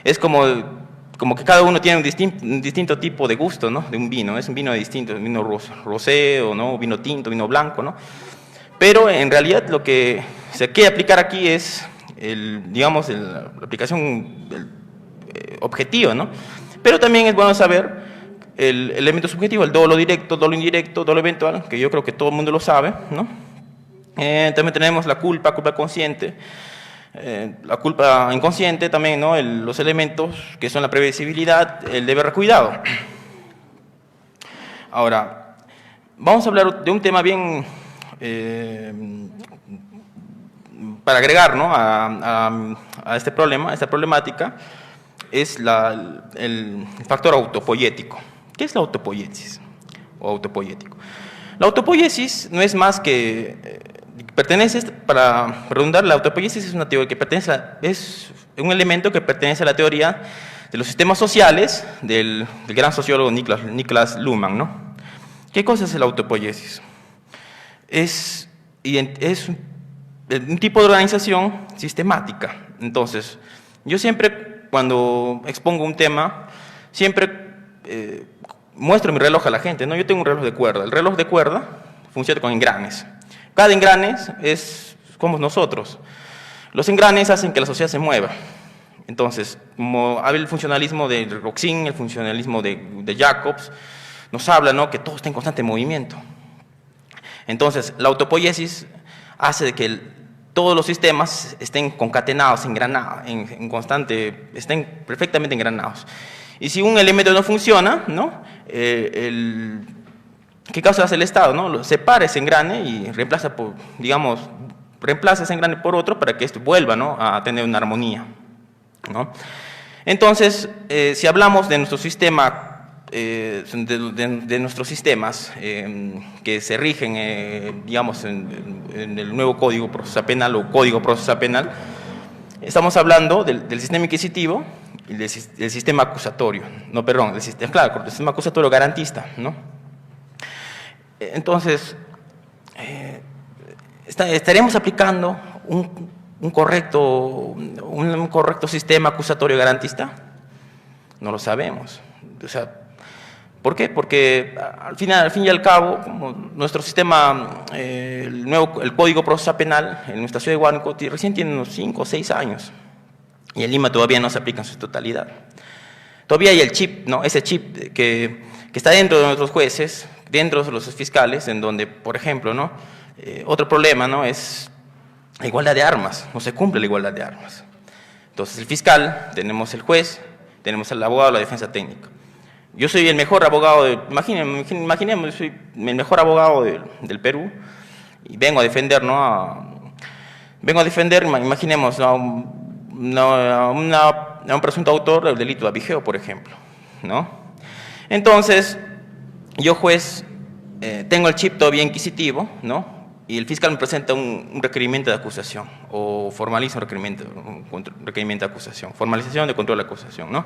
Es como que cada uno tiene un distinto tipo de gusto, ¿no? De un vino. Es un vino distinto, un vino rosé, o no, vino tinto, vino blanco, ¿no? Pero en realidad lo que se quiere aplicar aquí es digamos, la aplicación objetiva, ¿no? Pero también es bueno saber el elemento subjetivo, el dolo directo, dolo indirecto, dolo eventual, que yo creo que todo el mundo lo sabe, ¿no? También tenemos la culpa consciente, la culpa inconsciente también, ¿no? Los elementos que son la previsibilidad, el deber cuidado. Ahora, vamos a hablar de un tema bien, para agregar, ¿no? a este problema, a esta problemática, es el factor autopoiético. ¿Qué es la autopoiesis o autopoiético? La autopoiesis no es más que para redundar, la autopoiesis es una teoría que es un elemento que pertenece a la teoría de los sistemas sociales del gran sociólogo Niklas Luhmann, ¿no? ¿Qué cosa es la autopoiesis? Es un tipo de organización sistemática. Entonces, yo siempre, cuando expongo un tema, siempre muestro mi reloj a la gente, ¿no? Yo tengo un reloj de cuerda. El reloj de cuerda funciona con engranes. Cada engrane es como nosotros. Los engranes hacen que la sociedad se mueva. Entonces, como habla el funcionalismo de Roxin, el funcionalismo de Jacobs, nos habla, ¿no? Que todo está en constante movimiento. Entonces, la autopoiesis hace de que todos los sistemas estén concatenados, engranados, estén perfectamente engranados. Y si un elemento no funciona, ¿no? ¿Qué causa hace el Estado? ¿No? Separa ese engrane y reemplaza ese engrane por otro para que esto vuelva, ¿no? A tener una armonía, ¿no? Entonces, si hablamos de nuestro sistema, de nuestros sistemas que se rigen, digamos, en el nuevo Código Procesal Penal o Código Procesal Penal, estamos hablando del sistema inquisitivo y del sistema acusatorio, el sistema acusatorio garantista, ¿no? Entonces, estaremos aplicando un correcto sistema acusatorio garantista? No lo sabemos. O sea, ¿por qué? Porque al fin y al cabo, como nuestro sistema, el Código Procesal Penal en nuestra ciudad de Huánuco recién tiene unos 5 o 6 años y en Lima todavía no se aplica en su totalidad. Todavía hay el chip, ¿no? Ese chip que está dentro de nuestros jueces, dentro de los fiscales, en donde, por ejemplo, ¿no? Otro problema, ¿no? Es la igualdad de armas, no se cumple la igualdad de armas. Entonces el fiscal, tenemos el juez, tenemos el abogado de la defensa técnica. Yo soy el mejor abogado, imaginemos, soy el mejor abogado del Perú y vengo a defender, ¿no? Imaginemos, ¿no? a un presunto autor del delito de abigeo, por ejemplo, ¿no? Entonces, yo juez, tengo el chip todavía inquisitivo, ¿no? Y el fiscal me presenta un requerimiento de acusación o formaliza un requerimiento de acusación, formalización de control de acusación, ¿no?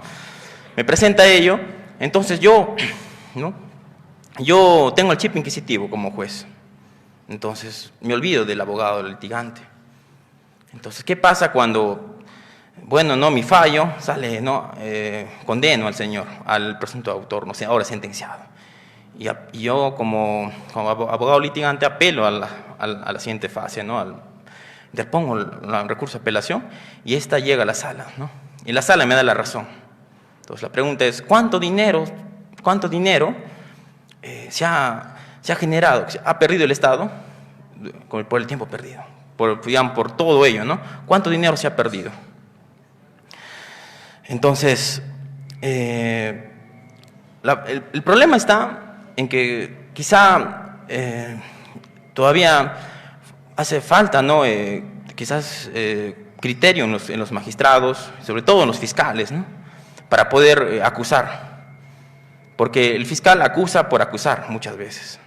Me presenta ello, entonces yo, ¿no? Yo tengo el chip inquisitivo como juez, entonces me olvido del abogado del litigante. Entonces, ¿qué pasa cuando, bueno, no, mi fallo sale, ¿no? Condeno al señor, al presunto autor, no sé, ahora sentenciado? Y yo como abogado litigante apelo a la siguiente fase, ¿no? Interpongo el recurso de apelación y esta llega a la sala, ¿no? Y la sala me da la razón. Entonces la pregunta es, ¿cuánto dinero se ha generado, ha perdido el Estado por el tiempo perdido? Por todo ello, ¿no? ¿Cuánto dinero se ha perdido? Entonces, el problema está en que quizá todavía hace falta, ¿no? Quizás criterio en los magistrados, sobre todo en los fiscales, ¿no? Para poder acusar, porque el fiscal acusa por acusar muchas veces.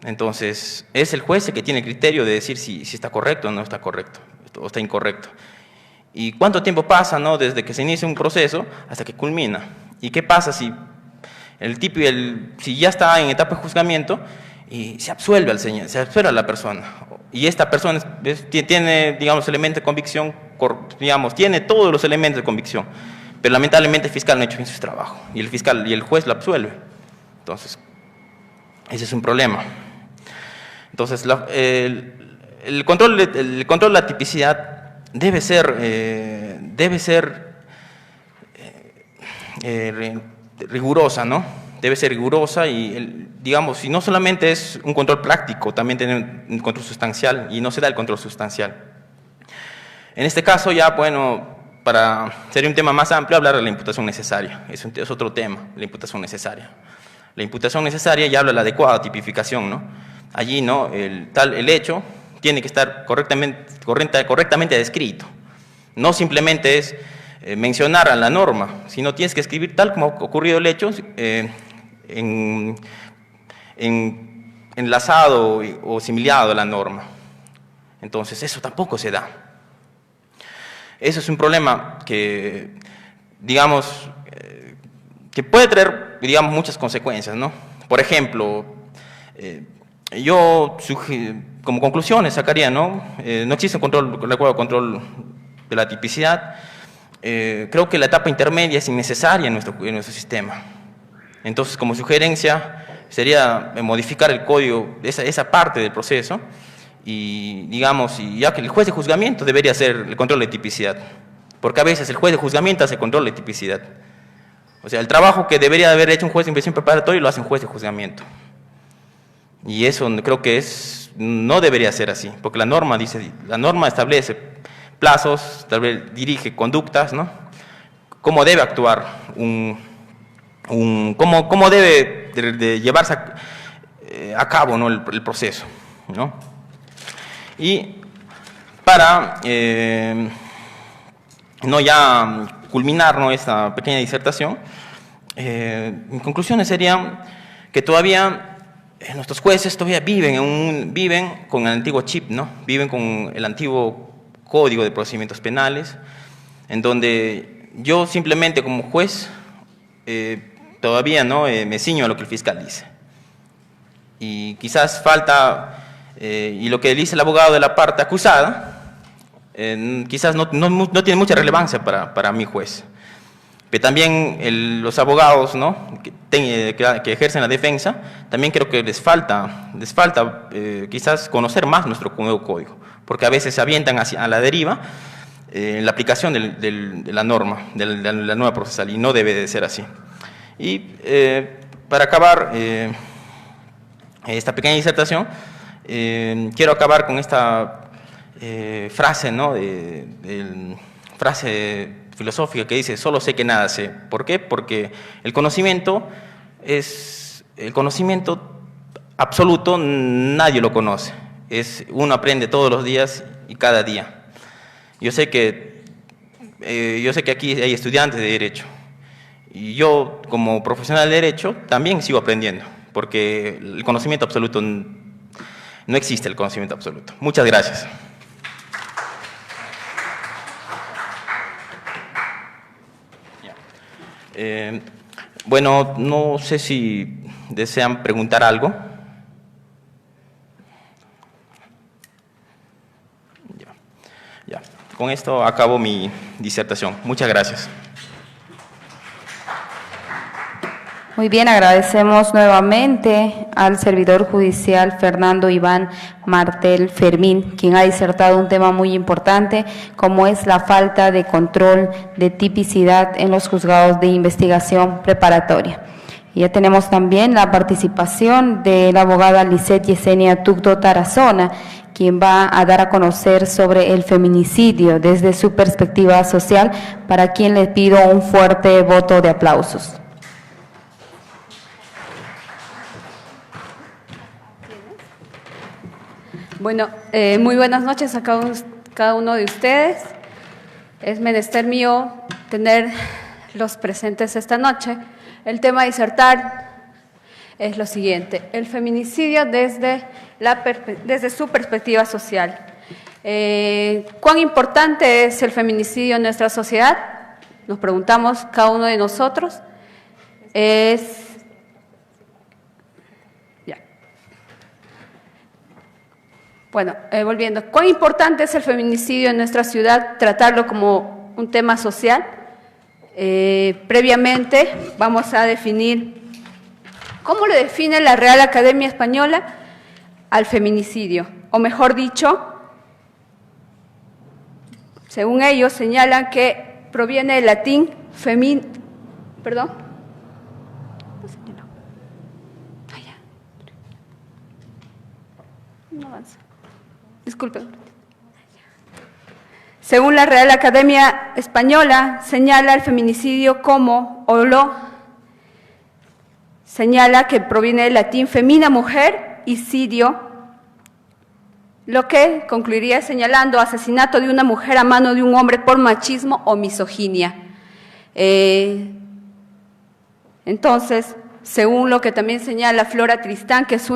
Entonces, es el juez el que tiene el criterio de decir si está correcto o no está correcto, o está incorrecto. ¿Y cuánto tiempo pasa, ¿no? Desde que se inicia un proceso hasta que culmina? ¿Y qué pasa si si ya está en etapa de juzgamiento y se absuelve al señor, se absuelve a la persona? Y esta persona tiene, digamos, elementos de convicción, digamos, tiene todos los elementos de convicción, pero lamentablemente el fiscal no ha hecho bien su trabajo y el juez lo absuelve. Entonces, ese es un problema. Entonces, el control de la tipicidad debe ser rigurosa, ¿no? Debe ser rigurosa y, digamos, y no solamente es un control práctico, también tiene un control sustancial y no se da el control sustancial. En este caso ya, bueno, sería un tema más amplio hablar de la imputación necesaria. Es otro tema, la imputación necesaria. La imputación necesaria ya habla de la adecuada tipificación, ¿no? Allí, ¿no? El hecho tiene que estar correctamente descrito. No simplemente es mencionar a la norma, sino tienes que escribir tal como ha ocurrido el hecho, enlazado o similado a la norma. Entonces, eso tampoco se da. Eso es un problema que, digamos, que puede traer, digamos, muchas consecuencias, ¿no? Por ejemplo, yo como conclusiones sacaría, ¿no? No existe un adecuado control de la tipicidad. Creo que la etapa intermedia es innecesaria en nuestro sistema. Entonces, como sugerencia, sería modificar el código, esa parte del proceso, y digamos, ya que el juez de juzgamiento debería hacer el control de tipicidad, porque a veces el juez de juzgamiento hace control de tipicidad. O sea, el trabajo que debería haber hecho un juez de investigación preparatoria lo hace un juez de juzgamiento. Y eso creo que no debería ser así, porque la norma establece plazos, tal vez dirige conductas, ¿no? Cómo debe actuar cómo debe de llevarse a cabo, ¿no? el proceso, ¿no? Y para no ya culminar, ¿no? esta pequeña disertación, mis conclusiones serían que todavía nuestros jueces todavía viven con el antiguo chip, ¿no? Viven con el antiguo Código de Procedimientos Penales, en donde yo simplemente como juez todavía no me ciño a lo que el fiscal dice. Y quizás falta, y lo que dice el abogado de la parte acusada, quizás no tiene mucha relevancia para mi juez. Pero también los abogados, ¿no?, que ejercen la defensa, también creo que les falta quizás conocer más nuestro nuevo código, porque a veces se avientan a la deriva en la aplicación de la norma, de la nueva procesal, y no debe de ser así. Y para acabar esta pequeña disertación, quiero acabar con esta frase, ¿no?, frase filosófica que dice: solo sé que nada sé. ¿Por qué? Porque el conocimiento absoluto, nadie lo conoce. Uno aprende todos los días y cada día. Yo sé que aquí hay estudiantes de Derecho, y yo, como profesional de Derecho, también sigo aprendiendo, porque el conocimiento absoluto no existe, el conocimiento absoluto. Muchas gracias. Bueno, no sé si desean preguntar algo. Ya. Con esto acabo mi disertación. Muchas gracias. Muy bien, agradecemos nuevamente al servidor judicial Fernando Iván Martel Fermín, quien ha disertado un tema muy importante, como es la falta de control de tipicidad en los juzgados de investigación preparatoria. Y ya tenemos también la participación de la abogada Lisette Yesenia Tugdo Tarazona, quien va a dar a conocer sobre el feminicidio desde su perspectiva social, para quien le pido un fuerte voto de aplausos. Bueno, muy buenas noches a cada uno de ustedes. Es menester mío tener los presentes esta noche. El tema a disertar es lo siguiente: el feminicidio desde su perspectiva social. ¿Cuán importante es el feminicidio en nuestra sociedad? Nos preguntamos cada uno de nosotros. Bueno, volviendo, ¿cuán importante es el feminicidio en nuestra ciudad? Tratarlo como un tema social. Previamente vamos a definir cómo lo define la Real Academia Española al feminicidio, o mejor dicho, según ellos señalan que proviene del latín Disculpen. Según la Real Academia Española, señala el feminicidio señala que proviene del latín femina, mujer, y cidio, lo que concluiría señalando asesinato de una mujer a mano de un hombre por machismo o misoginia. Entonces, según lo que también señala Flora Tristán, que es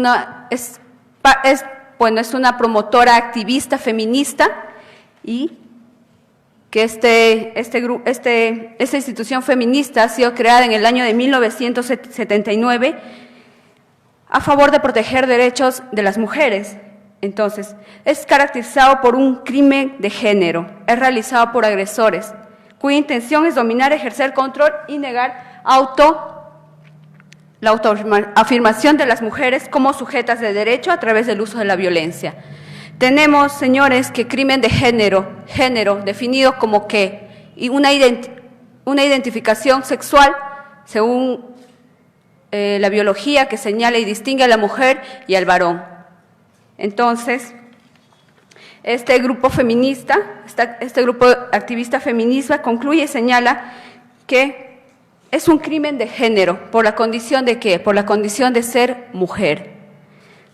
una promotora activista feminista, y que esta institución feminista ha sido creada en el año de 1979 a favor de proteger derechos de las mujeres. Entonces, es caracterizado por un crimen de género, es realizado por agresores, cuya intención es dominar, ejercer control y negar la autoafirmación de las mujeres como sujetas de derecho a través del uso de la violencia. Tenemos, señores, que crimen de género definido como que una identificación sexual según la biología, que señala y distingue a la mujer y al varón. Entonces, este grupo feminista, este grupo activista feminista concluye y señala que es un crimen de género. ¿Por la condición de qué? Por la condición de ser mujer.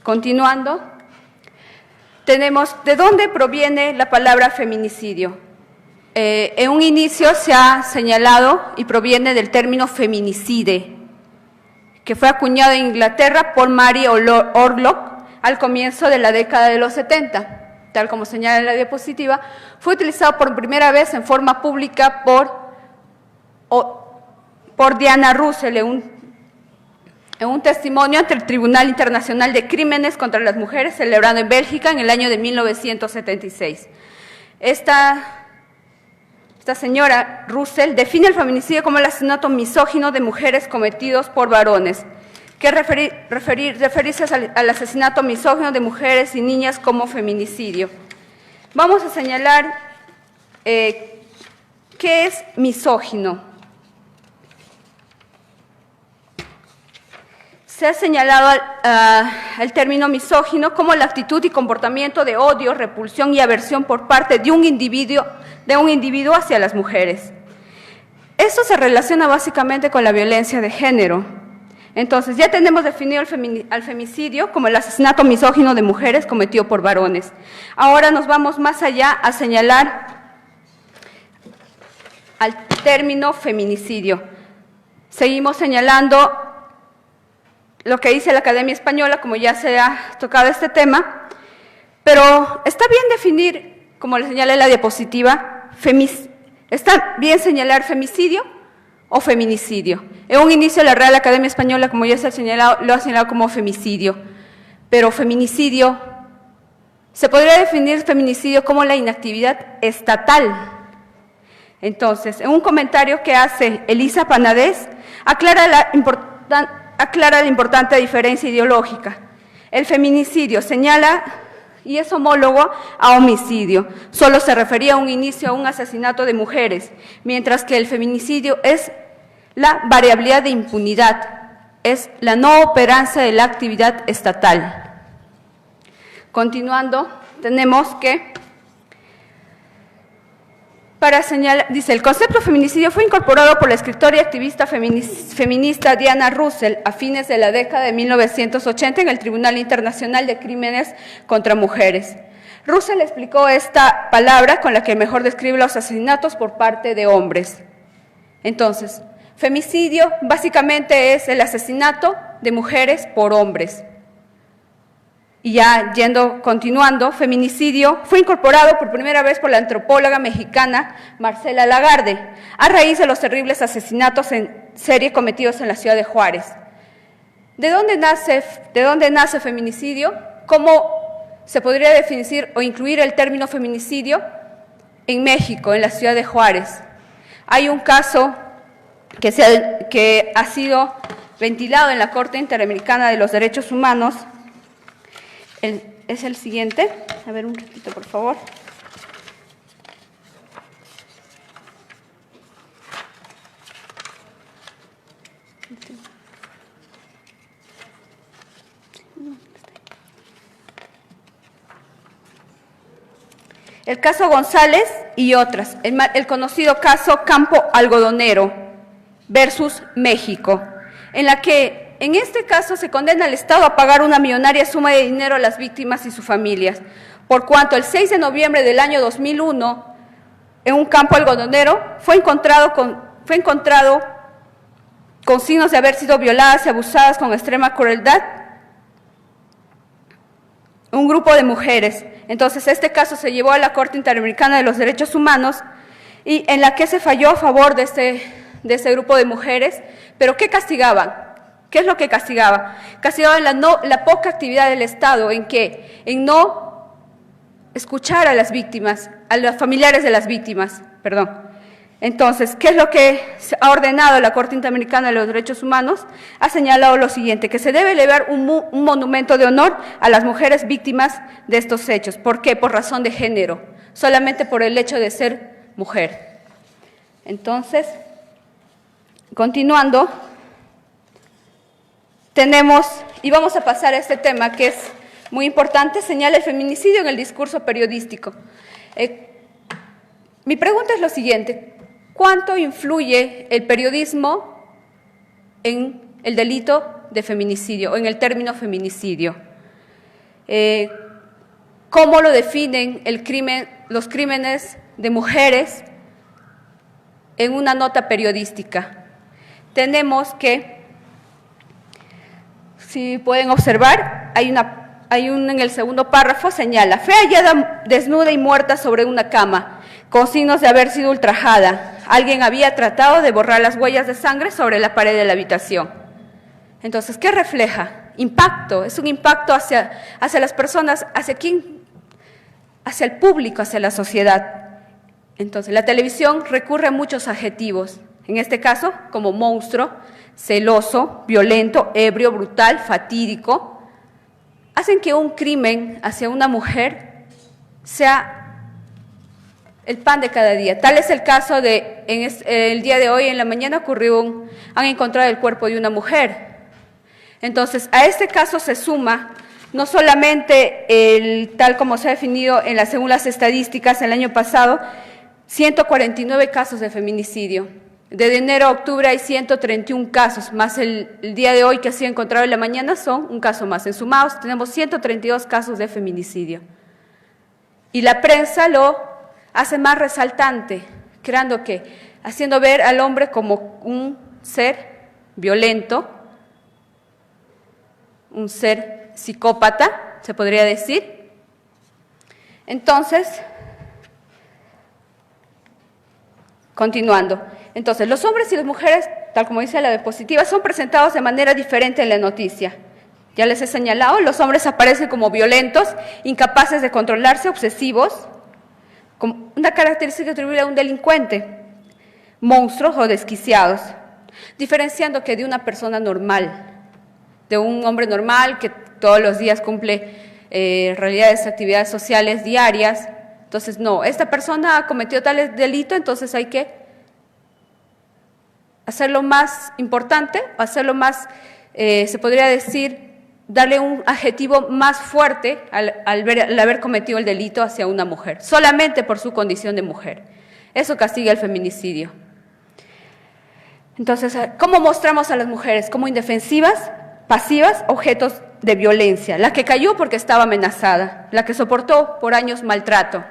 Continuando, tenemos de dónde proviene la palabra feminicidio. En un inicio se ha señalado y proviene del término feminicide, que fue acuñado en Inglaterra por Mary Orlock al comienzo de la década de los 70. Tal como señala en la diapositiva, fue utilizado por primera vez en forma pública por Diana Russell en un testimonio ante el Tribunal Internacional de Crímenes contra las Mujeres, celebrado en Bélgica en el año de 1976. esta señora Russell define el feminicidio como el asesinato misógino de mujeres cometidos por varones. ¿Qué referirse al asesinato misógino de mujeres y niñas como feminicidio? Vamos a señalar qué es misógino. Se ha señalado el término misógino como la actitud y comportamiento de odio, repulsión y aversión por parte de un individuo hacia las mujeres. Esto se relaciona básicamente con la violencia de género. Entonces, ya tenemos definido al femicidio como el asesinato misógino de mujeres cometido por varones. Ahora nos vamos más allá a señalar al término feminicidio. Seguimos señalando lo que dice la Academia Española, como ya se ha tocado este tema, pero está bien definir, como le señalé en la diapositiva, está bien señalar femicidio o feminicidio. En un inicio la Real Academia Española, como ya se ha señalado, lo ha señalado como femicidio, pero feminicidio, se podría definir feminicidio como la inactividad estatal. Entonces, en un comentario que hace Elisa Panadés, aclara la importante diferencia ideológica. El feminicidio señala y es homólogo a homicidio. Solo se refería a un inicio a un asesinato de mujeres, mientras que el feminicidio es la variabilidad de impunidad, es la no operancia de la actividad estatal. Continuando, tenemos que para señalar, dice, el concepto de feminicidio fue incorporado por la escritora y activista feminista Diana Russell a fines de la década de 1980 en el Tribunal Internacional de Crímenes contra Mujeres. Russell explicó esta palabra con la que mejor describe los asesinatos por parte de hombres. Entonces, femicidio básicamente es el asesinato de mujeres por hombres. Y ya continuando, feminicidio fue incorporado por primera vez por la antropóloga mexicana Marcela Lagarde, a raíz de los terribles asesinatos en serie cometidos en la ciudad de Juárez. ¿De dónde nace feminicidio? ¿Cómo se podría definir o incluir el término feminicidio en México, en la ciudad de Juárez? Hay un caso que ha sido ventilado en la Corte Interamericana de los Derechos Humanos. Es el siguiente. A ver, un ratito, por favor. El caso González y otras. El conocido caso Campo Algodonero versus México, en la que en este caso se condena al Estado a pagar una millonaria suma de dinero a las víctimas y sus familias, por cuanto el 6 de noviembre del año 2001, en un campo algodonero, fue encontrado con signos de haber sido violadas y abusadas con extrema crueldad un grupo de mujeres. Entonces, este caso se llevó a la Corte Interamericana de los Derechos Humanos y en la que se falló a favor de este grupo de mujeres, pero ¿qué castigaban? ¿Qué es lo que castigaba? Castigaban la poca actividad del Estado en no escuchar a las víctimas, a los familiares de las víctimas, perdón. Entonces, ¿qué es lo que ha ordenado la Corte Interamericana de los Derechos Humanos? Ha señalado lo siguiente, que se debe elevar un monumento de honor a las mujeres víctimas de estos hechos. ¿Por qué? Por razón de género, solamente por el hecho de ser mujer. Entonces, continuando, tenemos, y vamos a pasar a este tema que es muy importante, señala el feminicidio en el discurso periodístico. Mi pregunta es lo siguiente, ¿cuánto influye el periodismo en el delito de feminicidio, o en el término feminicidio? ¿Cómo lo definen los crímenes de mujeres en una nota periodística? Tenemos que, si pueden observar, en el segundo párrafo señala, fue hallada desnuda y muerta sobre una cama, con signos de haber sido ultrajada. Alguien había tratado de borrar las huellas de sangre sobre la pared de la habitación. Entonces, ¿qué refleja? Impacto, es un impacto hacia las personas, hacia quien hacia el público, hacia la sociedad. Entonces, la televisión recurre a muchos adjetivos, en este caso como monstruo, celoso, violento, ebrio, brutal, fatídico, hacen que un crimen hacia una mujer sea el pan de cada día. Tal es el caso de, el día de hoy, en la mañana han encontrado el cuerpo de una mujer. Entonces, a este caso se suma no solamente tal como se ha definido según las estadísticas el año pasado, 149 casos de feminicidio. De enero a octubre hay 131 casos, más el día de hoy que ha sido encontrado en la mañana son un caso más. En sumados tenemos 132 casos de feminicidio. Y la prensa lo hace más resaltante, haciendo ver al hombre como un ser violento, un ser psicópata, se podría decir. Entonces, continuando. Entonces, los hombres y las mujeres, tal como dice la diapositiva, son presentados de manera diferente en la noticia. Ya les he señalado, los hombres aparecen como violentos, incapaces de controlarse, obsesivos, como una característica atribuible a un delincuente, monstruos o desquiciados, diferenciando que de una persona normal, de un hombre normal que todos los días cumple realidades, actividades sociales diarias. Entonces, no, esta persona ha cometido tal delito, entonces hay que hacerlo más importante, hacerlo más, se podría decir, darle un adjetivo más fuerte al haber cometido el delito hacia una mujer, solamente por su condición de mujer. Eso castiga el feminicidio. Entonces, ¿cómo mostramos a las mujeres? Como indefensivas, pasivas, objetos de violencia, la que cayó porque estaba amenazada, la que soportó por años maltrato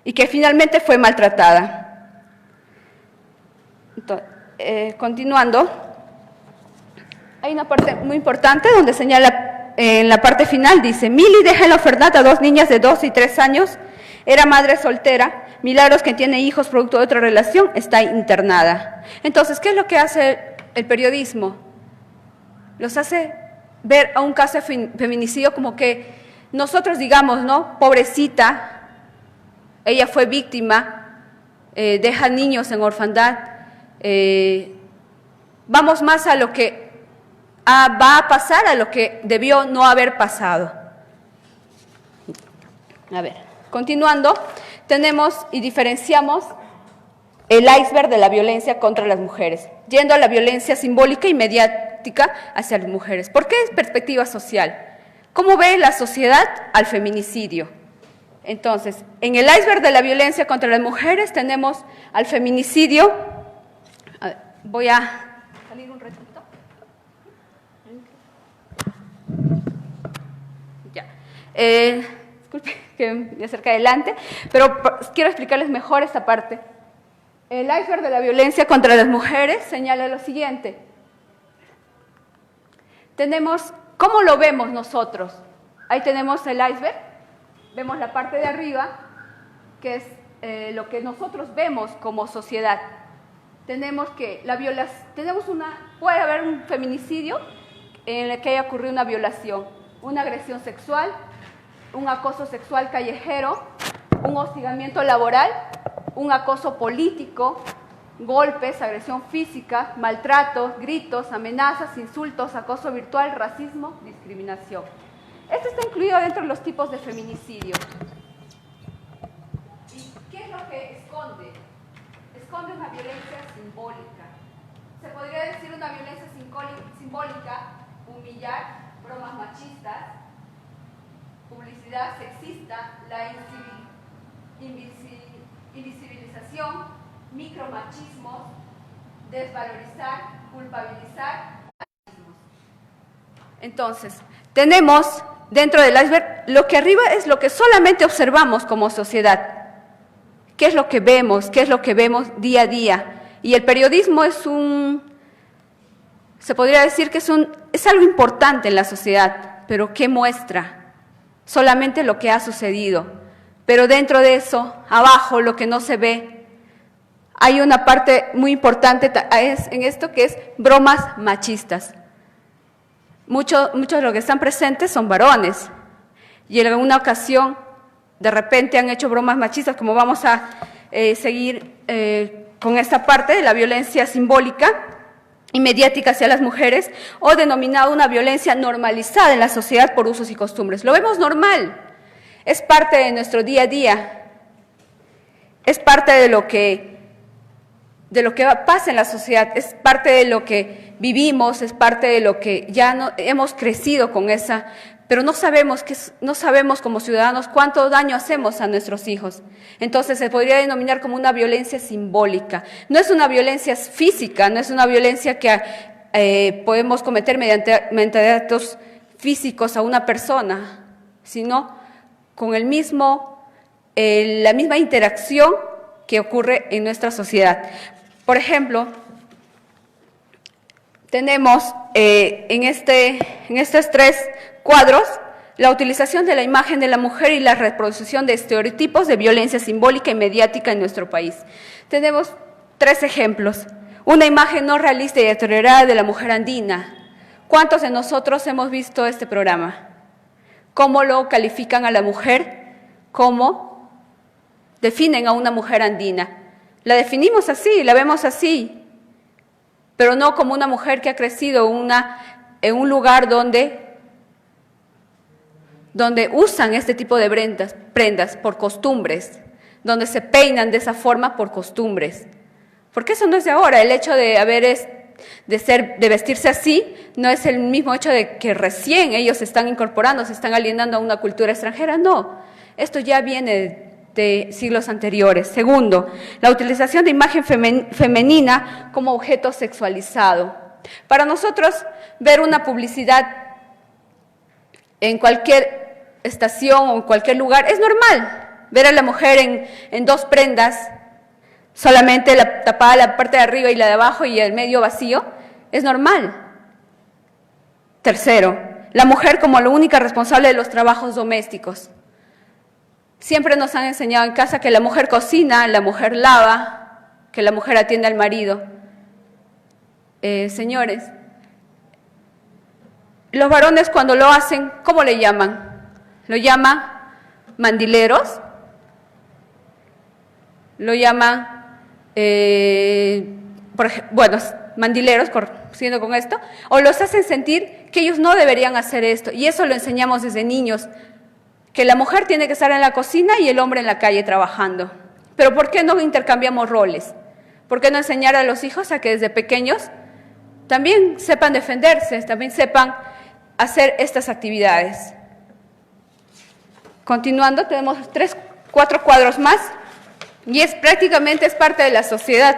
y que finalmente fue maltratada. Entonces, continuando, hay una parte muy importante donde señala, en la parte final dice: Mili deja en la orfandad a 2 niñas de 2 y 3 años, era madre soltera. Milagros, que tiene hijos producto de otra relación, está internada. Entonces, ¿qué es lo que hace el periodismo? Los hace ver a un caso de feminicidio como que nosotros digamos, ¿no? Pobrecita, ella fue víctima, deja niños en orfandad. Vamos más a lo que va a pasar, a lo que debió no haber pasado. A ver, continuando, tenemos y diferenciamos el iceberg de la violencia contra las mujeres, yendo a la violencia simbólica y mediática hacia las mujeres. ¿Por qué es perspectiva social? ¿Cómo ve la sociedad al feminicidio? Entonces, en el iceberg de la violencia contra las mujeres tenemos al feminicidio. A ver, voy a salir un ratito. Ya. Disculpe que me acerque adelante, pero quiero explicarles mejor esta parte. El iceberg de la violencia contra las mujeres señala lo siguiente. Tenemos, ¿cómo lo vemos nosotros? Ahí tenemos el iceberg, vemos la parte de arriba, que es lo que nosotros vemos como sociedad. Tenemos que puede haber un feminicidio en el que haya ocurrido una violación, una agresión sexual, un acoso sexual callejero, un hostigamiento laboral, un acoso político, golpes, agresión física, maltratos, gritos, amenazas, insultos, acoso virtual, racismo, discriminación. Esto está incluido dentro de los tipos de feminicidio. ¿Y qué es lo que esconde? Esconde una violencia simbólica. Se podría decir una violencia simbólica, humillar, bromas machistas, publicidad sexista, la invisibilización, micromachismos, desvalorizar, culpabilizar. Entonces, tenemos dentro del iceberg lo que arriba es lo que solamente observamos como sociedad. ¿Qué es lo que vemos? ¿Qué es lo que vemos día a día? Y el periodismo se podría decir que es algo importante en la sociedad, pero ¿qué muestra? Solamente lo que ha sucedido. Pero dentro de eso, abajo, lo que no se ve, hay una parte muy importante en esto que es bromas machistas. Muchos de los que están presentes son varones. Y en alguna ocasión de repente han hecho bromas machistas, como vamos a seguir con esta parte de la violencia simbólica y mediática hacia las mujeres, o denominado una violencia normalizada en la sociedad por usos y costumbres. Lo vemos normal, es parte de nuestro día a día, es parte de lo que pasa en la sociedad, es parte de lo que vivimos, es parte de lo que ya no, hemos crecido con esa, pero no sabemos como ciudadanos cuánto daño hacemos a nuestros hijos. Entonces se podría denominar como una violencia simbólica. No es una violencia física, no es una violencia que podemos cometer mediante actos físicos a una persona, sino con la misma interacción que ocurre en nuestra sociedad. Por ejemplo, tenemos en estos 3 cuadros la utilización de la imagen de la mujer y la reproducción de estereotipos de violencia simbólica y mediática en nuestro país. Tenemos 3 ejemplos. Una imagen no realista y deteriorada de la mujer andina. ¿Cuántos de nosotros hemos visto este programa? ¿Cómo lo califican a la mujer? ¿Cómo definen a una mujer andina? La definimos así, la vemos así, pero no como una mujer que ha crecido en un lugar donde usan este tipo de prendas por costumbres, donde se peinan de esa forma por costumbres. Porque eso no es de ahora, el hecho de vestirse así no es el mismo hecho de que recién ellos se están incorporando, se están alienando a una cultura extranjera, no. Esto ya viene de siglos anteriores. Segundo, la utilización de imagen femenina como objeto sexualizado. Para nosotros, ver una publicidad en cualquier estación o en cualquier lugar es normal. Ver a la mujer en 2 prendas, solamente tapada la parte de arriba y la de abajo y el medio vacío, es normal. Tercero, la mujer como la única responsable de los trabajos domésticos. Siempre nos han enseñado en casa que la mujer cocina, la mujer lava, que la mujer atiende al marido. Señores, los varones cuando lo hacen, ¿cómo le llaman? ¿Lo llaman mandileros? ¿Lo llaman, mandileros, siguiendo con esto? ¿O los hacen sentir que ellos no deberían hacer esto? Y eso lo enseñamos desde niños, que la mujer tiene que estar en la cocina y el hombre en la calle trabajando. Pero ¿por qué no intercambiamos roles? ¿Por qué no enseñar a los hijos a que desde pequeños también sepan defenderse, también sepan hacer estas actividades? Continuando, tenemos 4 cuadros más, y prácticamente es parte de la sociedad.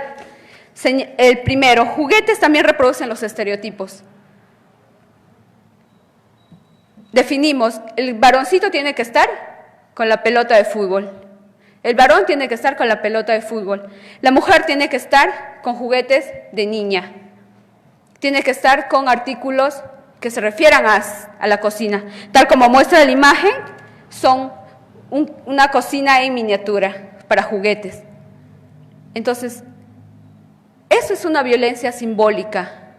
El primero, juguetes también reproducen los estereotipos. Definimos, el varoncito tiene que estar con la pelota de fútbol, el varón tiene que estar con la pelota de fútbol, la mujer tiene que estar con juguetes de niña, tiene que estar con artículos que se refieran a la cocina, tal como muestra la imagen, son una cocina en miniatura para juguetes. Entonces, eso es una violencia simbólica,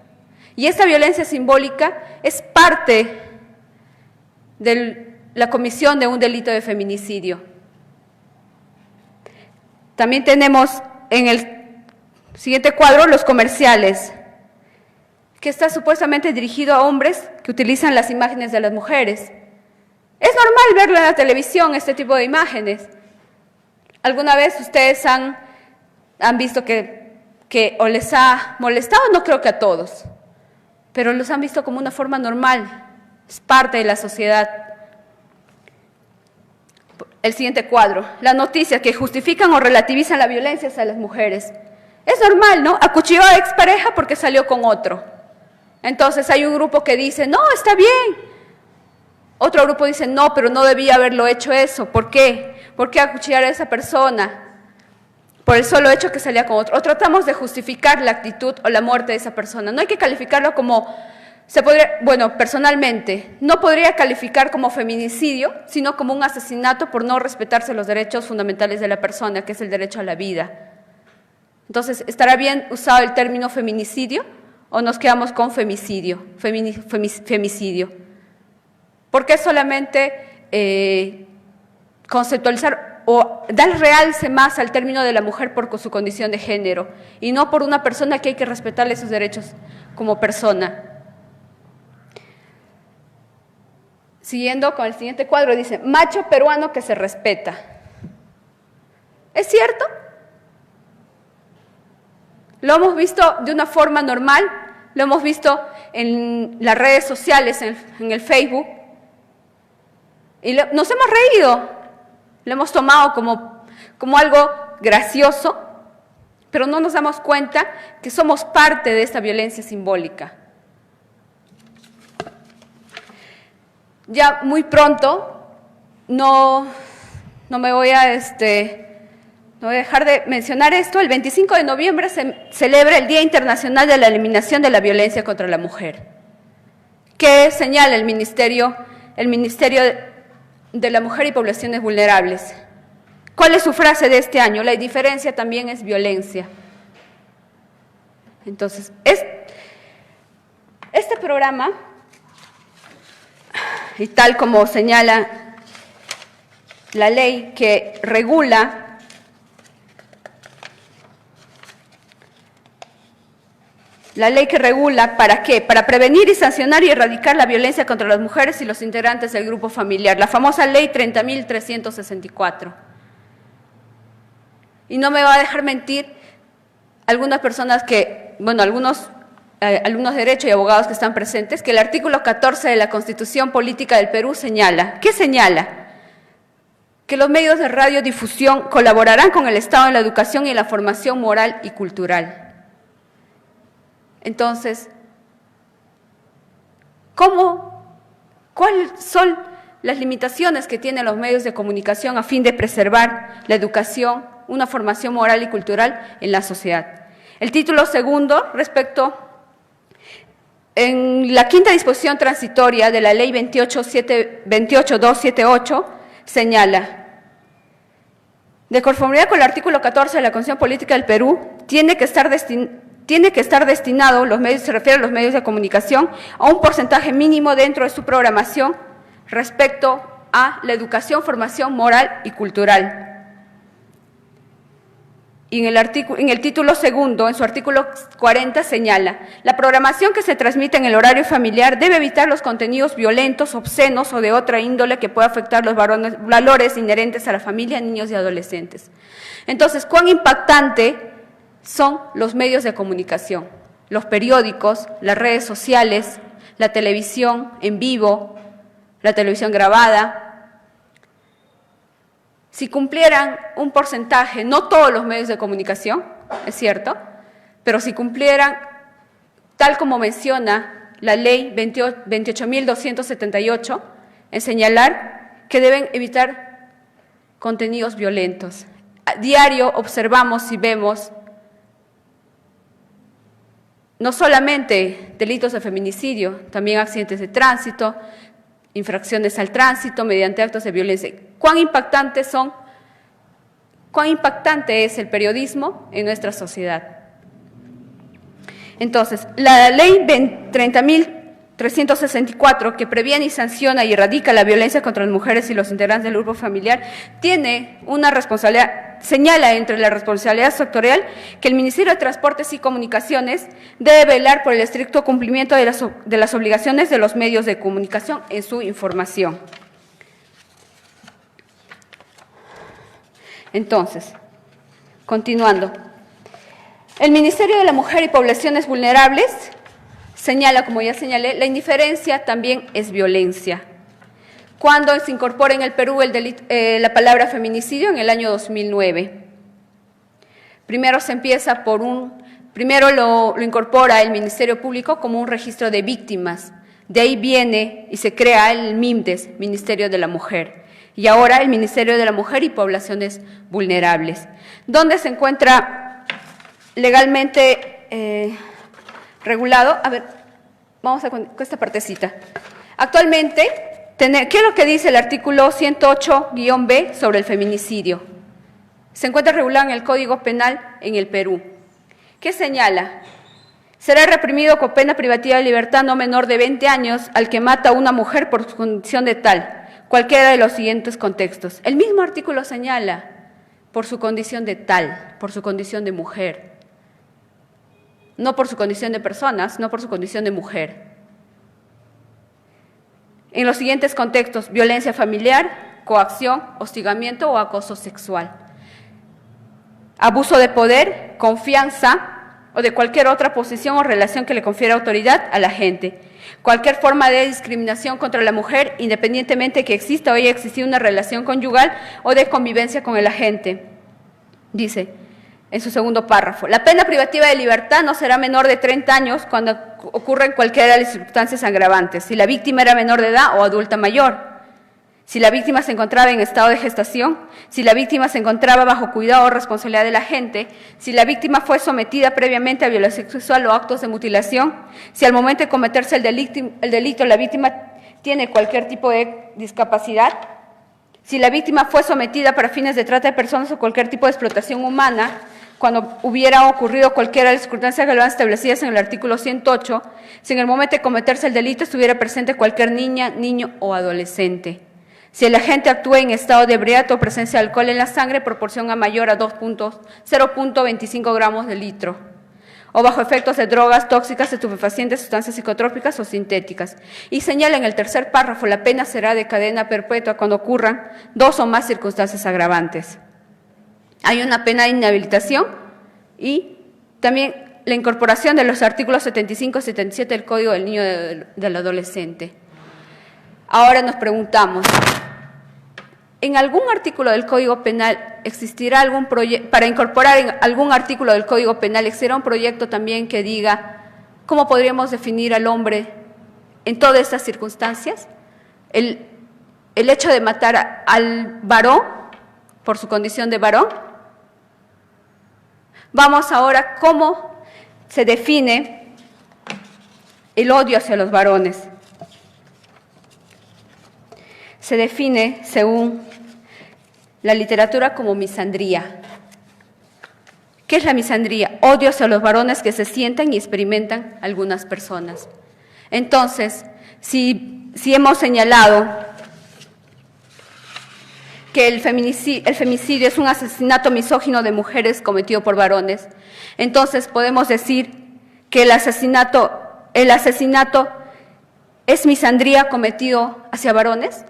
y esta violencia simbólica es parte de la comisión de un delito de feminicidio. También tenemos en el siguiente cuadro los comerciales, que está supuestamente dirigido a hombres que utilizan las imágenes de las mujeres. Es normal verlo en la televisión, este tipo de imágenes. ¿Alguna vez ustedes han visto que o les ha molestado? No creo que a todos, pero los han visto como una forma normal, es parte de la sociedad. El siguiente cuadro, las noticias que justifican o relativizan la violencia hacia las mujeres. Es normal, ¿no? Acuchilló a expareja porque salió con otro. Entonces hay un grupo que dice, no, está bien. Otro grupo dice, no, pero no debía haberlo hecho eso. ¿Por qué? ¿Por qué acuchillar a esa persona? Por el solo hecho que salía con otro. O tratamos de justificar la actitud o la muerte de esa persona. No hay que calificarlo como, personalmente, no podría calificar como feminicidio, sino como un asesinato por no respetarse los derechos fundamentales de la persona, que es el derecho a la vida. Entonces, ¿estará bien usado el término feminicidio o nos quedamos con femicidio? Femicidio. ¿Por qué solamente conceptualizar o dar realce más al término de la mujer por su condición de género y no por una persona que hay que respetarle sus derechos como persona. Siguiendo con el siguiente cuadro, dice, macho peruano que se respeta. ¿Es cierto? Lo hemos visto de una forma normal, lo hemos visto en las redes sociales, en el Facebook, y nos hemos reído, lo hemos tomado como algo gracioso, pero no nos damos cuenta que somos parte de esta violencia simbólica. Ya muy pronto, no me voy a dejar de mencionar esto, el 25 de noviembre se celebra el Día Internacional de la Eliminación de la Violencia contra la Mujer. ¿Qué señala el Ministerio de la Mujer y Poblaciones Vulnerables? ¿Cuál es su frase de este año? La indiferencia también es violencia. Entonces, este programa, y tal como señala la ley que regula ¿para qué? Para prevenir y sancionar y erradicar la violencia contra las mujeres y los integrantes del grupo familiar, la famosa ley 30.364. Y no me va a dejar mentir algunas personas algunos alumnos de Derecho y abogados que están presentes, que el artículo 14 de la Constitución Política del Perú señala, ¿qué señala? Que los medios de radiodifusión colaborarán con el Estado en la educación y en la formación moral y cultural. Entonces, ¿cuáles son las limitaciones que tienen los medios de comunicación a fin de preservar la educación, una formación moral y cultural en la sociedad? El título segundo, en la quinta disposición transitoria de la Ley 28278, señala, de conformidad con el artículo 14 de la Constitución Política del Perú, tiene que estar destinado, se refiere a los medios de comunicación, a un porcentaje mínimo dentro de su programación respecto a la educación, formación moral y cultural. Y en el título segundo, en su artículo 40, señala, la programación que se transmite en el horario familiar debe evitar los contenidos violentos, obscenos o de otra índole que pueda afectar los valores inherentes a la familia, niños y adolescentes. Entonces, ¿cuán impactante son los medios de comunicación? Los periódicos, las redes sociales, la televisión en vivo, la televisión grabada. Si cumplieran un porcentaje, no todos los medios de comunicación, es cierto, pero si cumplieran, tal como menciona la ley 28.278, en señalar que deben evitar contenidos violentos. A diario observamos y vemos no solamente delitos de feminicidio, también accidentes de tránsito, infracciones al tránsito mediante actos de violencia. ¿Cuán impactante es el periodismo en nuestra sociedad? Entonces, la ley 30.364, que previene y sanciona y erradica la violencia contra las mujeres y los integrantes del grupo familiar, tiene una responsabilidad, señala entre la responsabilidad sectorial que el Ministerio de Transportes y Comunicaciones debe velar por el estricto cumplimiento de las obligaciones de los medios de comunicación en su información. Entonces, continuando, el Ministerio de la Mujer y Poblaciones Vulnerables señala, como ya señalé, la indiferencia también es violencia. Cuando se incorpora en el Perú la palabra feminicidio? En el año 2009. Primero lo incorpora el Ministerio Público como un registro de víctimas. De ahí viene y se crea el MIMDES, Ministerio de la Mujer. Y ahora el Ministerio de la Mujer y Poblaciones Vulnerables, donde se encuentra legalmente regulado. A ver, vamos con esta partecita. Actualmente, ¿qué es lo que dice el artículo 108-B sobre el feminicidio? Se encuentra regulado en el Código Penal en el Perú. ¿Qué señala? Será reprimido con pena privativa de libertad no menor de 20 años al que mata a una mujer por su condición de tal, cualquiera de los siguientes contextos. El mismo artículo señala por su condición de tal, por su condición de mujer, no por su condición de persona, sino por su condición de mujer. En los siguientes contextos: violencia familiar, coacción, hostigamiento o acoso sexual, abuso de poder, confianza o de cualquier otra posición o relación que le confiera autoridad a la gente, cualquier forma de discriminación contra la mujer, independientemente de que exista o haya existido una relación conyugal o de convivencia con el agente. Dice en su segundo párrafo: la pena privativa de libertad no será menor de 30 años cuando ocurra en cualquiera de las circunstancias agravantes, si la víctima era menor de edad o adulta mayor, si la víctima se encontraba en estado de gestación, si la víctima se encontraba bajo cuidado o responsabilidad del agente, si la víctima fue sometida previamente a violencia sexual o actos de mutilación, si al momento de cometerse el delito la víctima tiene cualquier tipo de discapacidad, si la víctima fue sometida para fines de trata de personas o cualquier tipo de explotación humana, cuando hubiera ocurrido cualquiera de las circunstancias relevantes establecidas en el artículo 108, si en el momento de cometerse el delito estuviera presente cualquier niña, niño o adolescente. Si el agente actúa en estado de ebriato o presencia de alcohol en la sangre, proporción a mayor a 0.25 gramos de litro, o bajo efectos de drogas tóxicas, estupefacientes, sustancias psicotrópicas o sintéticas. Y señala en el tercer párrafo: la pena será de cadena perpetua cuando ocurran 2 o más circunstancias agravantes. Hay una pena de inhabilitación y también la incorporación de los artículos 75 y 77 del Código del Niño y del Adolescente. Ahora nos preguntamos, ¿en algún artículo del Código Penal existirá algún proyecto, para incorporar en algún artículo del Código Penal, existirá un proyecto también que diga cómo podríamos definir al hombre en todas estas circunstancias? El hecho de matar al varón por su condición de varón. Vamos ahora cómo se define el odio hacia los varones. Se define, según la literatura, como misandría. ¿Qué es la misandría? Odio hacia los varones que se sienten y experimentan algunas personas. Entonces, si hemos señalado que el femicidio es un asesinato misógino de mujeres cometido por varones, entonces podemos decir que el asesinato es misandría cometido hacia varones.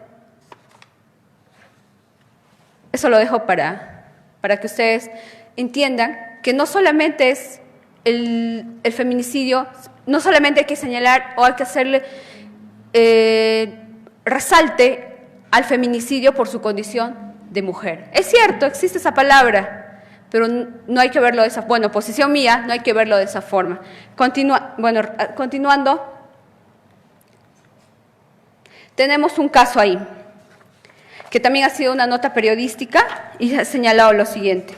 Eso lo dejo para que ustedes entiendan que no solamente es el feminicidio, no solamente hay que señalar o hay que hacerle resalte al feminicidio por su condición de mujer. Es cierto, existe esa palabra, pero no hay que verlo de esa forma. Bueno, posición mía, no hay que verlo de esa forma. Continuando, tenemos un caso ahí, que también ha sido una nota periodística y ha señalado lo siguiente.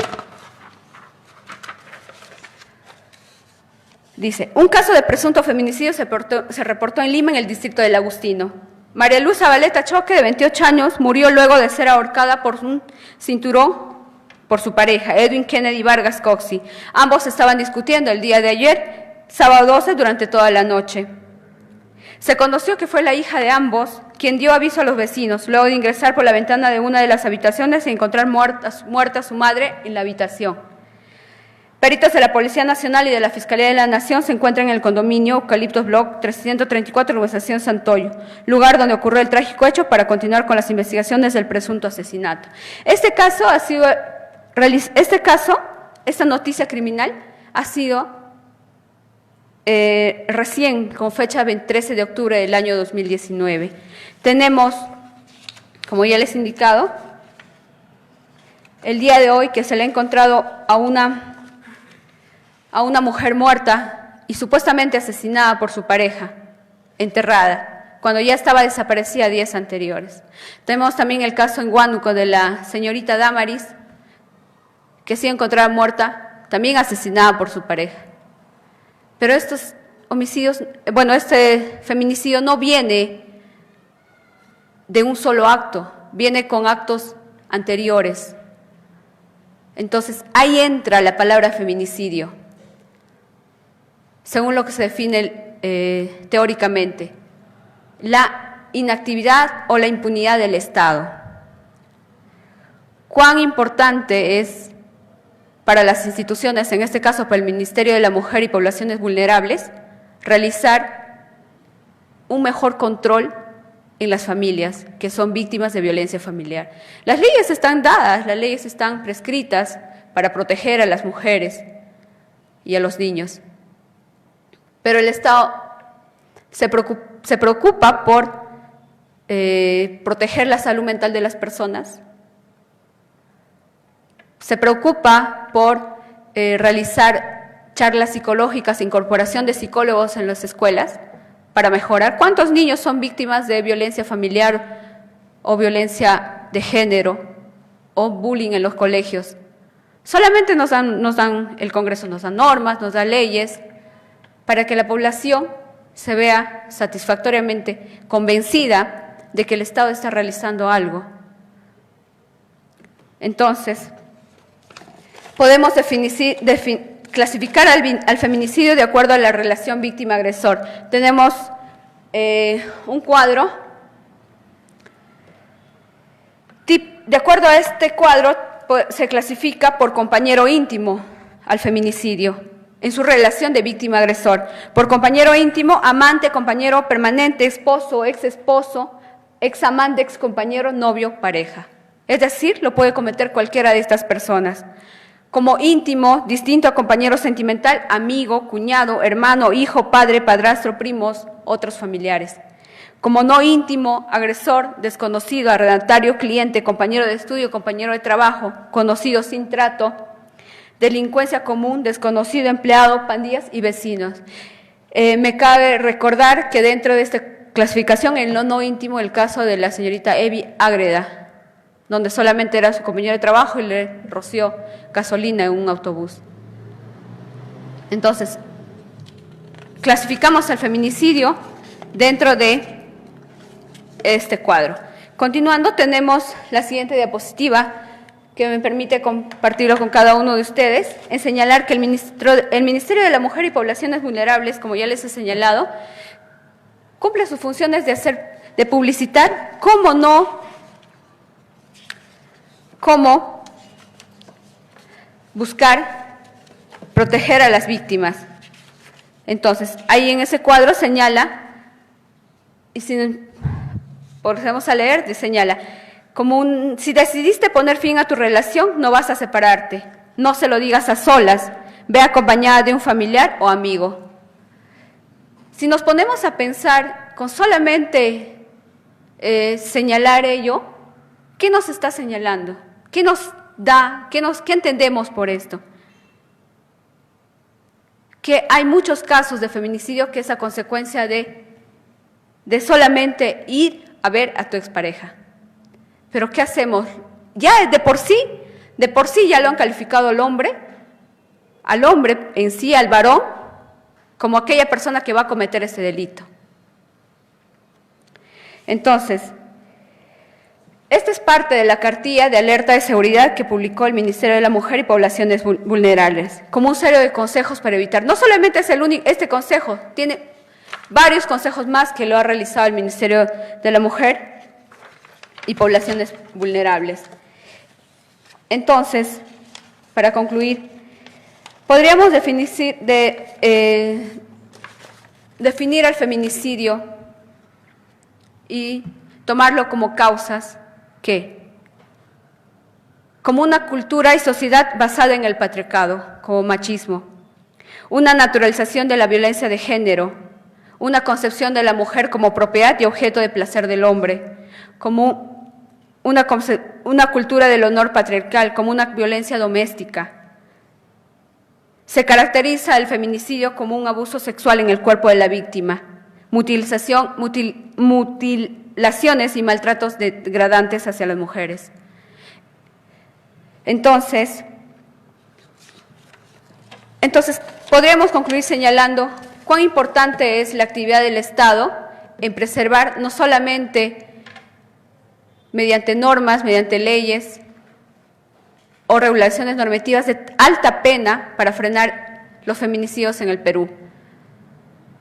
Dice: un caso de presunto feminicidio se reportó en Lima, en el distrito del Agustino. María Luz Zabaleta Choque, de 28 años, murió luego de ser ahorcada por un cinturón por su pareja, Edwin Kennedy Vargas Coxi. Ambos estaban discutiendo el día de ayer, sábado 12, durante toda la noche. Se conoció que fue la hija de ambos quien dio aviso a los vecinos, luego de ingresar por la ventana de una de las habitaciones y encontrar muerta su madre en la habitación. Peritos de la Policía Nacional y de la Fiscalía de la Nación se encuentran en el condominio Eucaliptos Block 334, urbanización Santoyo, lugar donde ocurrió el trágico hecho, para continuar con las investigaciones del presunto asesinato. Esta noticia criminal ha sido recién, con fecha 13 de octubre del año 2019. Tenemos, como ya les he indicado, el día de hoy que se le ha encontrado a una mujer muerta y supuestamente asesinada por su pareja, enterrada, cuando ya estaba desaparecida días anteriores. Tenemos también el caso en Huánuco de la señorita Damaris, que sí encontrada muerta, también asesinada por su pareja. Pero estos homicidios, este feminicidio no viene de un solo acto, viene con actos anteriores. Entonces, ahí entra la palabra feminicidio, según lo que se define teóricamente. La inactividad o la impunidad del Estado. Cuán importante es para las instituciones, en este caso para el Ministerio de la Mujer y Poblaciones Vulnerables, realizar un mejor control en las familias que son víctimas de violencia familiar. Las leyes están dadas, las leyes están prescritas para proteger a las mujeres y a los niños, pero el Estado se preocupa por proteger la salud mental de las personas, se preocupa por realizar charlas psicológicas, incorporación de psicólogos en las escuelas para mejorar. ¿Cuántos niños son víctimas de violencia familiar o violencia de género o bullying en los colegios? Solamente el Congreso nos da normas, nos da leyes para que la población se vea satisfactoriamente convencida de que el Estado está realizando algo. Entonces, podemos clasificar al feminicidio de acuerdo a la relación víctima-agresor. Tenemos un cuadro. De acuerdo a este cuadro, se clasifica por compañero íntimo al feminicidio, en su relación de víctima-agresor. Por compañero íntimo, amante, compañero permanente, esposo, ex-esposo, ex-amante, ex-compañero, novio, pareja. Es decir, lo puede cometer cualquiera de estas personas. Como íntimo, distinto a compañero sentimental, amigo, cuñado, hermano, hijo, padre, padrastro, primos, otros familiares. Como no íntimo, agresor, desconocido, arrendatario, cliente, compañero de estudio, compañero de trabajo, conocido sin trato, delincuencia común, desconocido, empleado, pandillas y vecinos. Me cabe recordar que dentro de esta clasificación, en lo no íntimo, el caso de la señorita Evi Ágreda, donde solamente era su compañero de trabajo y le roció gasolina en un autobús. Entonces, clasificamos el feminicidio dentro de este cuadro. Continuando, tenemos la siguiente diapositiva que me permite compartirlo con cada uno de ustedes, en señalar que el Ministerio de la Mujer y Poblaciones Vulnerables, como ya les he señalado, cumple sus funciones de publicitar, cómo buscar proteger a las víctimas. Entonces, ahí en ese cuadro señala, y si procedemos a leer, señala, si decidiste poner fin a tu relación, no vas a separarte, no se lo digas a solas, ve acompañada de un familiar o amigo. Si nos ponemos a pensar con solamente señalar ello, ¿qué nos está señalando? ¿Qué nos da? ¿Qué entendemos por esto? Que hay muchos casos de feminicidio que es a consecuencia de solamente ir a ver a tu expareja. Pero ¿qué hacemos? Ya de por sí ya lo han calificado al hombre en sí, al varón, como aquella persona que va a cometer ese delito. Entonces, esta es parte de la cartilla de alerta de seguridad que publicó el Ministerio de la Mujer y Poblaciones Vulnerables, como un serio de consejos para evitar. No solamente es este consejo, tiene varios consejos más que lo ha realizado el Ministerio de la Mujer y Poblaciones Vulnerables. Entonces, para concluir, podríamos definir al feminicidio y tomarlo como causas como una cultura y sociedad basada en el patriarcado, como machismo, una naturalización de la violencia de género, una concepción de la mujer como propiedad y objeto de placer del hombre, como una cultura del honor patriarcal, como una violencia doméstica. Se caracteriza el feminicidio como un abuso sexual en el cuerpo de la víctima, mutilaciones y maltratos degradantes hacia las mujeres. Entonces, podríamos concluir señalando cuán importante es la actividad del Estado en preservar no solamente mediante normas, mediante leyes o regulaciones normativas de alta pena para frenar los feminicidios en el Perú.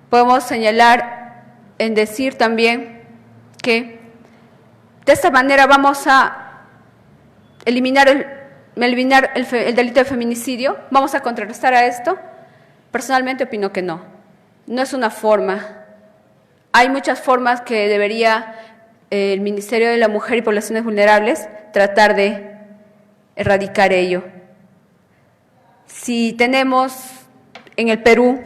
Podemos señalar en decir también que de esta manera vamos a eliminar el delito de feminicidio, vamos a contrarrestar a esto. Personalmente opino que no. No es una forma. Hay muchas formas que debería el Ministerio de la Mujer y Poblaciones Vulnerables tratar de erradicar ello. Si tenemos en el Perú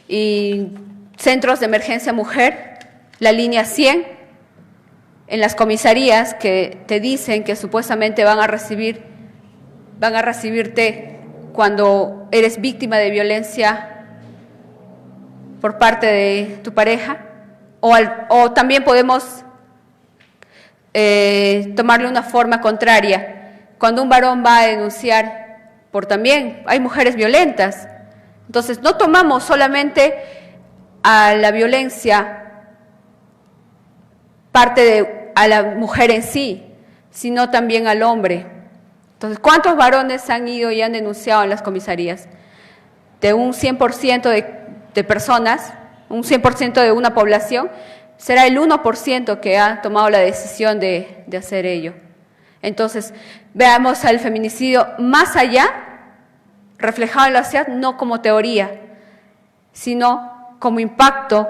y centros de emergencia mujer, la línea 100, en las comisarías que te dicen que supuestamente van a recibirte cuando eres víctima de violencia por parte de tu pareja, o también podemos tomarle una forma contraria. Cuando un varón va a denunciar también hay mujeres violentas, entonces no tomamos solamente a la violencia a la mujer en sí, sino también al hombre. Entonces, ¿cuántos varones han ido y han denunciado en las comisarías? De un 100% de personas, un 100% de una población, será el 1% que ha tomado la decisión de hacer ello. Entonces, veamos al feminicidio más allá, reflejado en la sociedad, no como teoría, sino como impacto,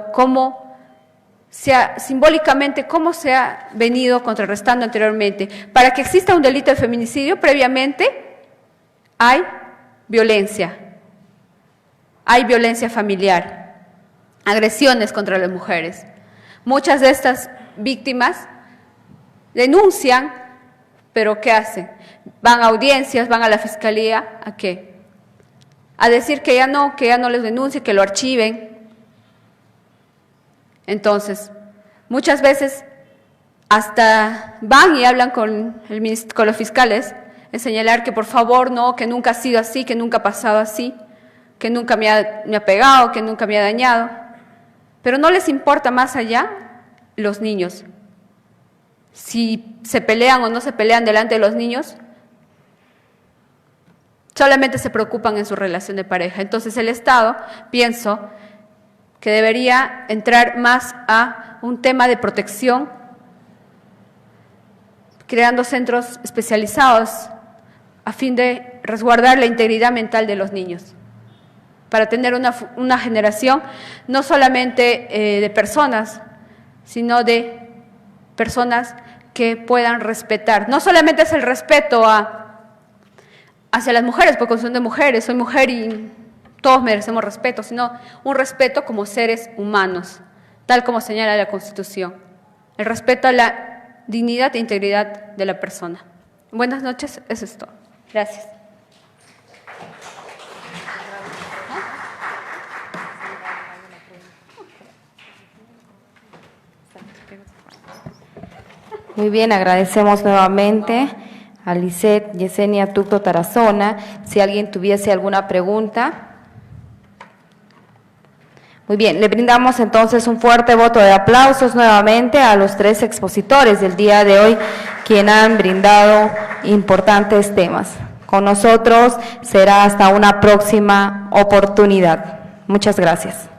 simbólicamente cómo se ha venido contrarrestando anteriormente. Para que exista un delito de feminicidio, previamente hay violencia familiar, agresiones contra las mujeres. Muchas de estas víctimas denuncian, pero ¿qué hacen? Van a audiencias, van a la fiscalía, ¿a qué? A decir que ya no les denuncie, que lo archiven. Entonces, muchas veces hasta van y hablan con los fiscales en señalar que por favor no, que nunca ha sido así, que nunca ha pasado así, que nunca me ha pegado, que nunca me ha dañado. Pero no les importa más allá los niños. Si se pelean o no se pelean delante de los niños, solamente se preocupan en su relación de pareja. Entonces el Estado, pienso, que debería entrar más a un tema de protección, creando centros especializados a fin de resguardar la integridad mental de los niños, para tener una generación no solamente de personas, sino de personas que puedan respetar. No solamente es el respeto hacia las mujeres, porque son de mujeres, soy mujer y todos merecemos respeto, sino un respeto como seres humanos, tal como señala la Constitución. El respeto a la dignidad e integridad de la persona. Buenas noches, eso es todo. Gracias. Muy bien, agradecemos nuevamente a Lisette Yesenia Tucto Tarazona. Si alguien tuviese alguna pregunta. Muy bien, le brindamos entonces un fuerte voto de aplausos nuevamente a los 3 expositores del día de hoy, quienes han brindado importantes temas. Con nosotros será hasta una próxima oportunidad. Muchas gracias.